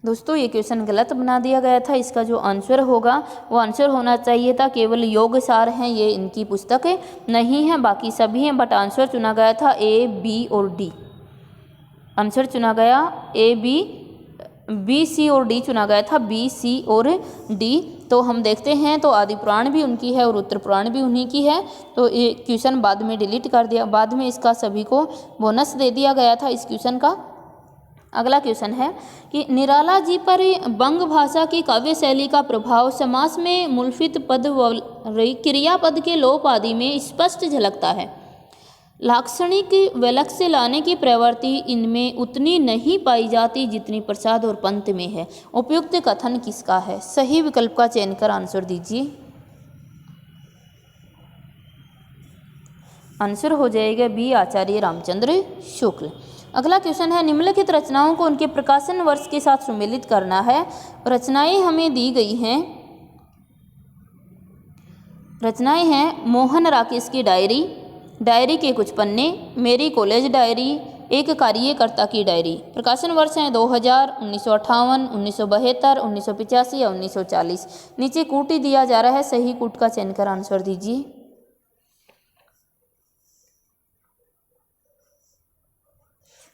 दोस्तों ये क्वेश्चन गलत बना दिया गया था। इसका जो आंसर होगा वो आंसर होना चाहिए था केवल योगसार हैं, ये इनकी पुस्तक नहीं है, बाकी सभी हैं, बट आंसर चुना गया था ए, बी और डी। आंसर चुना गया ए, बी, सी और डी चुना गया था, बी, सी और डी। तो हम देखते हैं तो आदि पुराण भी उनकी है और उत्तर पुराण भी उन्हीं की है। तो ये क्वेश्चन बाद में डिलीट कर दिया, बाद में इसका सभी को बोनस दे दिया गया था इस क्वेश्चन का। अगला क्वेश्चन है कि निराला जी पर बंग भाषा की काव्य शैली का प्रभाव समास में मुल्फित पद व क्रियापद के लोप आदि में स्पष्ट झलकता है। लाक्षणिक वैलक्ष्य लाने की प्रवृत्ति इनमें उतनी नहीं पाई जाती जितनी प्रसाद और पंत में है। उपयुक्त कथन किसका है? सही विकल्प का चयन कर आंसर दीजिए। आंसर हो जाएगा बी, आचार्य रामचंद्र शुक्ल। अगला क्वेश्चन है, निम्नलिखित रचनाओं को उनके प्रकाशन वर्ष के साथ सुमेलित करना है। रचनाएं हमें दी गई हैं। रचनाएं हैं मोहन राकेश की डायरी, डायरी के कुछ पन्ने, मेरी कॉलेज डायरी, एक कार्यकर्ता की डायरी। प्रकाशन वर्ष हैं 2000, 1958, 1972, 1985 या 1940। नीचे कूट ही दिया जा रहा है, सही कूट का चयन कर आंसर दीजिए।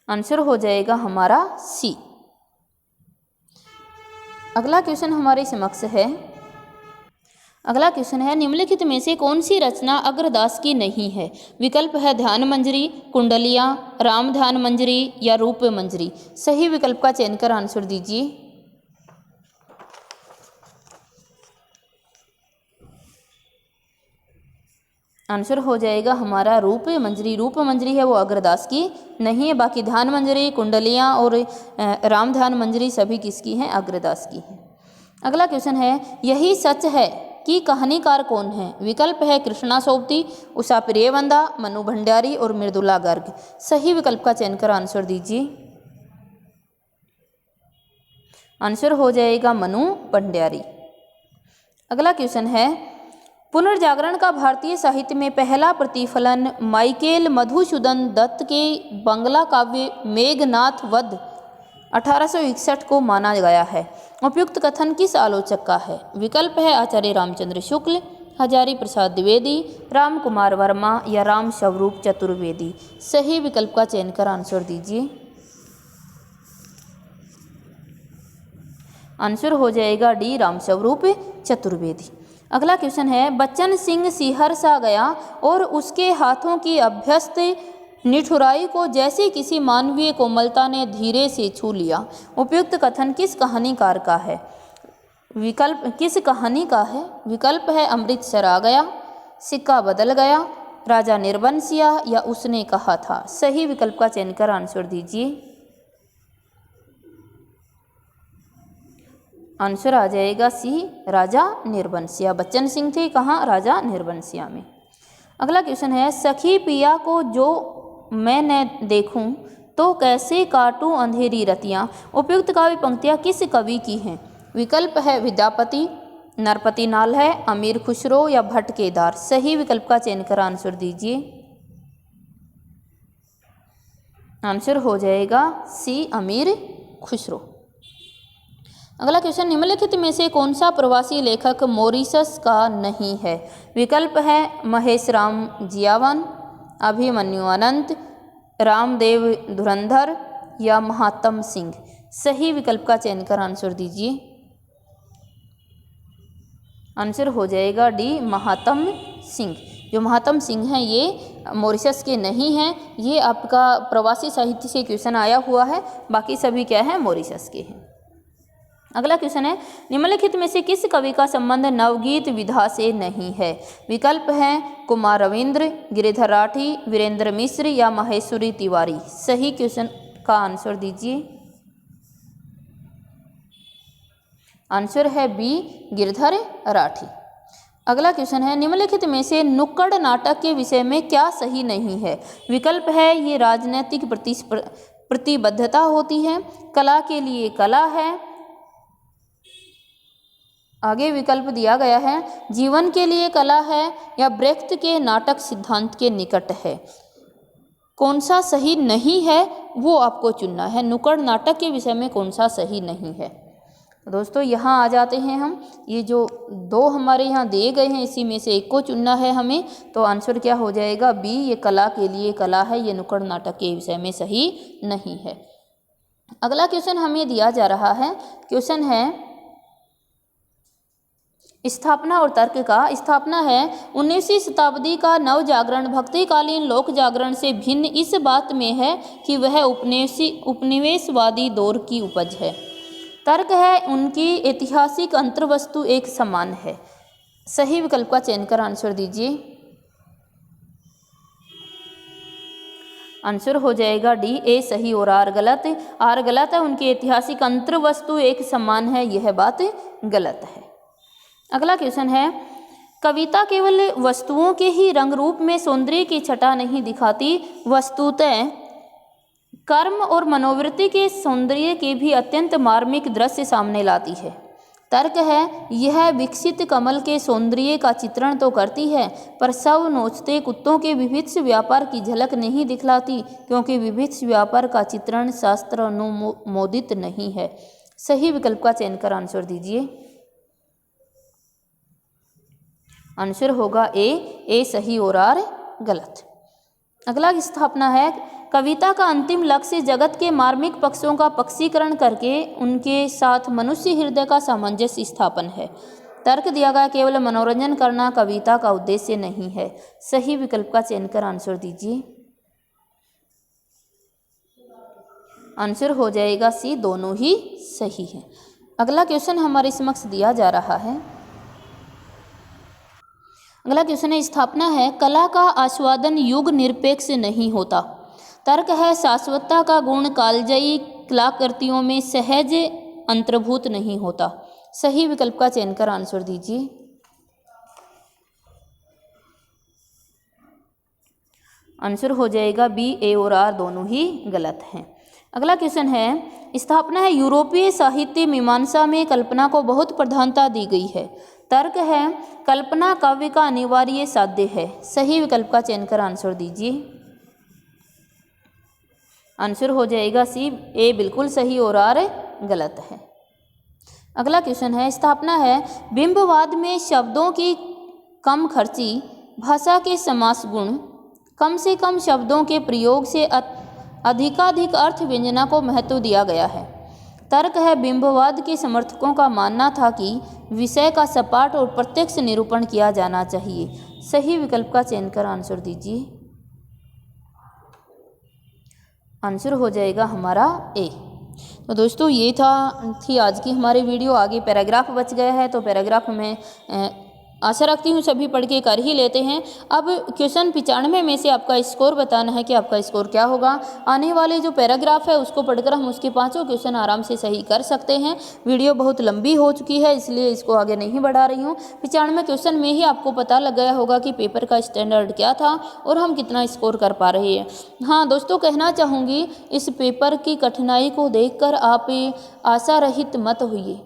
आंसर हो जाएगा हमारा सी। अगला क्वेश्चन हमारे समक्ष है। अगला क्वेश्चन है, निम्नलिखित में से कौन सी रचना अग्रदास की नहीं है? विकल्प है ध्यान मंजरी, कुंडलियाँ, राम ध्यान मंजरी या रूप मंजरी। सही विकल्प का चयन कर आंसर दीजिए। आंसर हो जाएगा हमारा रूप मंजरी। रूप मंजरी है वो अग्रदास की नहीं है, बाकी ध्यान मंजरी, कुंडलियाँ और राम ध्यान मंजरी सभी किसकी हैं? अग्रदास की है। अगला क्वेश्चन है, यही सच है कि कहानीकार कौन है? विकल्प है कृष्णा सोबती, उषा प्रियवंदा, मनु भंडारी और मृदुला गर्ग। सही विकल्प का चयन कर आंसर दीजिए। आंसर हो जाएगा मनु भंडारी। अगला क्वेश्चन है, पुनर्जागरण का भारतीय साहित्य में पहला प्रतिफलन माइकेल मधुसूदन दत्त के बंगला काव्य मेघनाथ वध 1861 को माना गया है। उपयुक्त कथन किस आलोचक का है? विकल्प है आचार्य रामचंद्र शुक्ल, हजारी प्रसाद द्विवेदी, राम कुमार वर्मा या राम स्वरूप चतुर्वेदी। सही विकल्प का चयन कर आंसर दीजिए। आंसर हो जाएगा डी, राम स्वरूप चतुर्वेदी। अगला क्वेश्चन है, बच्चन सिंह सिहर सा गया और उसके हाथों की अभ्यस्त निठुराई को जैसे किसी मानवीय कोमलता ने धीरे से छू लिया। उपयुक्त कथन किस कहानीकार का है? विकल्प किस कहानी का है? विकल्प है अमृतसर आ गया, सिक्का बदल गया, राजा निर्बंसिया या उसने कहा था। सही विकल्प का चयन कर आंसर दीजिए। आंसर आ जाएगा सी, राजा निर्बंसिया। बच्चन सिंह थे कहाँ? राजा निर्बंसिया में। अगला क्वेश्चन है, सखी पिया को जो मैं न देखूं तो कैसे काटूं अंधेरी रतियां। उपयुक्त काव्य पंक्तियां किस कवि की हैं। विकल्प है विद्यापति, नरपति नाल है, अमीर खुसरो या भट्ट केदार। सही विकल्प का चयन कर आंसर दीजिए। आंसर हो जाएगा सी, अमीर खुसरो। अगला क्वेश्चन, निम्नलिखित में से कौन सा प्रवासी लेखक मॉरिशस का नहीं है। विकल्प है महेश राम जियावन, अभिमन्यु अनंत, रामदेव धुरंधर या महात्म सिंह। सही विकल्प का चयन कर आंसर दीजिए। आंसर हो जाएगा डी, महात्म सिंह। जो महात्म सिंह हैं ये मॉरिशस के नहीं हैं। ये आपका प्रवासी साहित्य से क्वेश्चन आया हुआ है, बाकी सभी क्या है, मॉरिशस के हैं। अगला क्वेश्चन है, निम्नलिखित में से किस कवि का संबंध नवगीत विधा से नहीं है। विकल्प हैं कुमार रविंद्र, गिरिधर राठी, वीरेंद्र मिश्र या महेश्वरी तिवारी। सही क्वेश्चन का आंसर दीजिए। आंसर है बी, गिरिधर राठी। अगला क्वेश्चन है, निम्नलिखित में से नुक्कड़ नाटक के विषय में क्या सही नहीं है। विकल्प है ये राजनीतिक प्रतिबद्धता होती है, कला के लिए कला है, आगे विकल्प दिया गया है जीवन के लिए कला है, या ब्रेख्त के नाटक सिद्धांत के निकट है। कौन सा सही नहीं है वो आपको चुनना है। नुक्कड़ नाटक के विषय में कौन सा सही नहीं है। तो दोस्तों यहाँ आ जाते हैं हम, ये जो दो हमारे यहाँ दिए गए हैं इसी में से एक को चुनना है हमें। तो आंसर क्या हो जाएगा, बी, ये कला के लिए कला है, ये नुक्कड़ नाटक के विषय में सही नहीं है। अगला क्वेश्चन हमें दिया जा रहा है, क्वेश्चन है स्थापना और तर्क का। स्थापना है 19वीं शताब्दी का नव जागरण भक्तिकालीन लोक जागरण से भिन्न इस बात में है कि वह उपनिवेशवादी दौर की उपज है। तर्क है उनकी ऐतिहासिक अंतर्वस्तु एक समान है। सही विकल्प का चयन कर आंसर दीजिए। आंसर हो जाएगा डी, ए सही और आर गलत। आर गलत है, उनकी ऐतिहासिक अंतर्वस्तु एक समान है, यह बात गलत है। अगला क्वेश्चन है, कविता केवल वस्तुओं के ही रंग रूप में सौंदर्य की छटा नहीं दिखाती, वस्तुतः कर्म और मनोवृत्ति के सौंदर्य के भी अत्यंत मार्मिक दृश्य सामने लाती है। तर्क है यह विकसित कमल के सौंदर्य का चित्रण तो करती है, पर सब नोचते कुत्तों के विभिन्न व्यापार की झलक नहीं दिखलाती, क्योंकि विभिन्न व्यापार का चित्रण शास्त्र अनुमोदित नहीं है। सही विकल्प का चयन कर आंसर दीजिए। आंसर होगा ए सही और आर गलत। अगला स्थापना है, कविता का अंतिम लक्ष्य जगत के मार्मिक पक्षों का पक्षीकरण करके उनके साथ मनुष्य हृदय का सामंजस्य स्थापन है। तर्क दिया गया केवल मनोरंजन करना कविता का उद्देश्य नहीं है। सही विकल्प का चयन कर आंसर दीजिए। आंसर हो जाएगा सी, दोनों ही सही है। अगला क्वेश्चन हमारे समक्ष दिया जा रहा है। अगला क्वेश्चन है, स्थापना है कला का आस्वादन युग निरपेक्ष नहीं होता। तर्क है शाश्वतता का गुण कालजयी कलाकृतियों में सहज अंतर्भूत नहीं होता। सही विकल्प का चयन कर आंसर दीजिए। आंसर हो जाएगा बी, ए और आर दोनों ही गलत हैं। अगला क्वेश्चन है, स्थापना है यूरोपीय साहित्य मीमांसा में कल्पना को बहुत प्रधानता दी गई है। तर्क है कल्पना काव्य का अनिवार्य साध्य है। सही विकल्प का चयन कर आंसर दीजिए। आंसर हो जाएगा सी, ए बिल्कुल सही और आर गलत है। अगला क्वेश्चन है, स्थापना है बिंबवाद में शब्दों की कम खर्ची, भाषा के समास गुण, कम से कम शब्दों के प्रयोग से अधिकाधिक अर्थ व्यंजना को महत्व दिया गया है। तर्क है बिंबवाद के समर्थकों का मानना था कि विषय का सपाट और प्रत्यक्ष निरूपण किया जाना चाहिए। सही विकल्प का चयन कर आंसर दीजिए। आंसर हो जाएगा हमारा ए। तो दोस्तों ये थी आज की हमारी वीडियो। आगे पैराग्राफ बच गया है, तो पैराग्राफ में आशा रखती हूँ सभी पढ़ के कर ही लेते हैं। अब क्वेश्चन 95 में से आपका स्कोर बताना है कि आपका स्कोर क्या होगा। आने वाले जो पैराग्राफ है उसको पढ़कर हम उसके पांचों क्वेश्चन आराम से सही कर सकते हैं। वीडियो बहुत लंबी हो चुकी है इसलिए इसको आगे नहीं बढ़ा रही हूँ। 95 क्वेश्चन में ही आपको पता लग गया होगा कि पेपर का स्टैंडर्ड क्या था और हम कितना स्कोर कर पा रहे हैं। हाँ दोस्तों, कहना चाहूँगी इस पेपर की कठिनाई को देखकर आप आशा रहित मत होइए,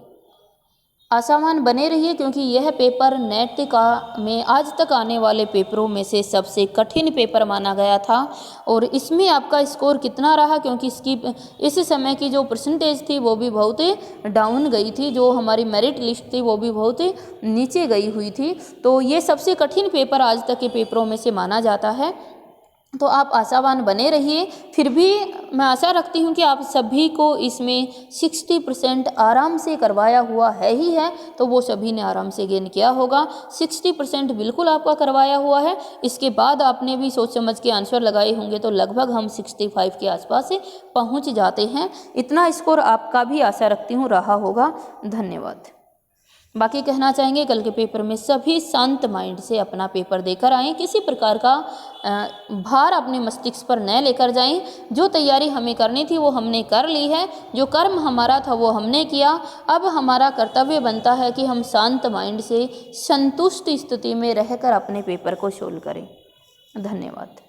आशावान बने रहिए, क्योंकि यह पेपर नेट का में आज तक आने वाले पेपरों में से सबसे कठिन पेपर माना गया था। और इसमें आपका स्कोर कितना रहा, क्योंकि इसकी इस समय की जो परसेंटेज थी वो भी बहुत डाउन गई थी, जो हमारी मेरिट लिस्ट थी वो भी बहुत नीचे गई हुई थी। तो ये सबसे कठिन पेपर आज तक के पेपरों में से माना जाता है। तो आप आशावान बने रहिए। फिर भी मैं आशा रखती हूँ कि आप सभी को इसमें 60% आराम से करवाया हुआ है ही है, तो वो सभी ने आराम से गेन किया होगा। 60% बिल्कुल आपका करवाया हुआ है। इसके बाद आपने भी सोच समझ के आंसर लगाए होंगे तो लगभग हम 65 के आसपास से पहुँच जाते हैं। इतना स्कोर आपका भी आशा रखती हूँ रहा होगा। धन्यवाद। बाकी कहना चाहेंगे कल के पेपर में सभी शांत माइंड से अपना पेपर देकर आएँ, किसी प्रकार का भार अपने मस्तिष्क पर न लेकर जाएं। जो तैयारी हमें करनी थी वो हमने कर ली है, जो कर्म हमारा था वो हमने किया। अब हमारा कर्तव्य बनता है कि हम शांत माइंड से संतुष्ट स्थिति में रहकर अपने पेपर को सोल्व करें। धन्यवाद।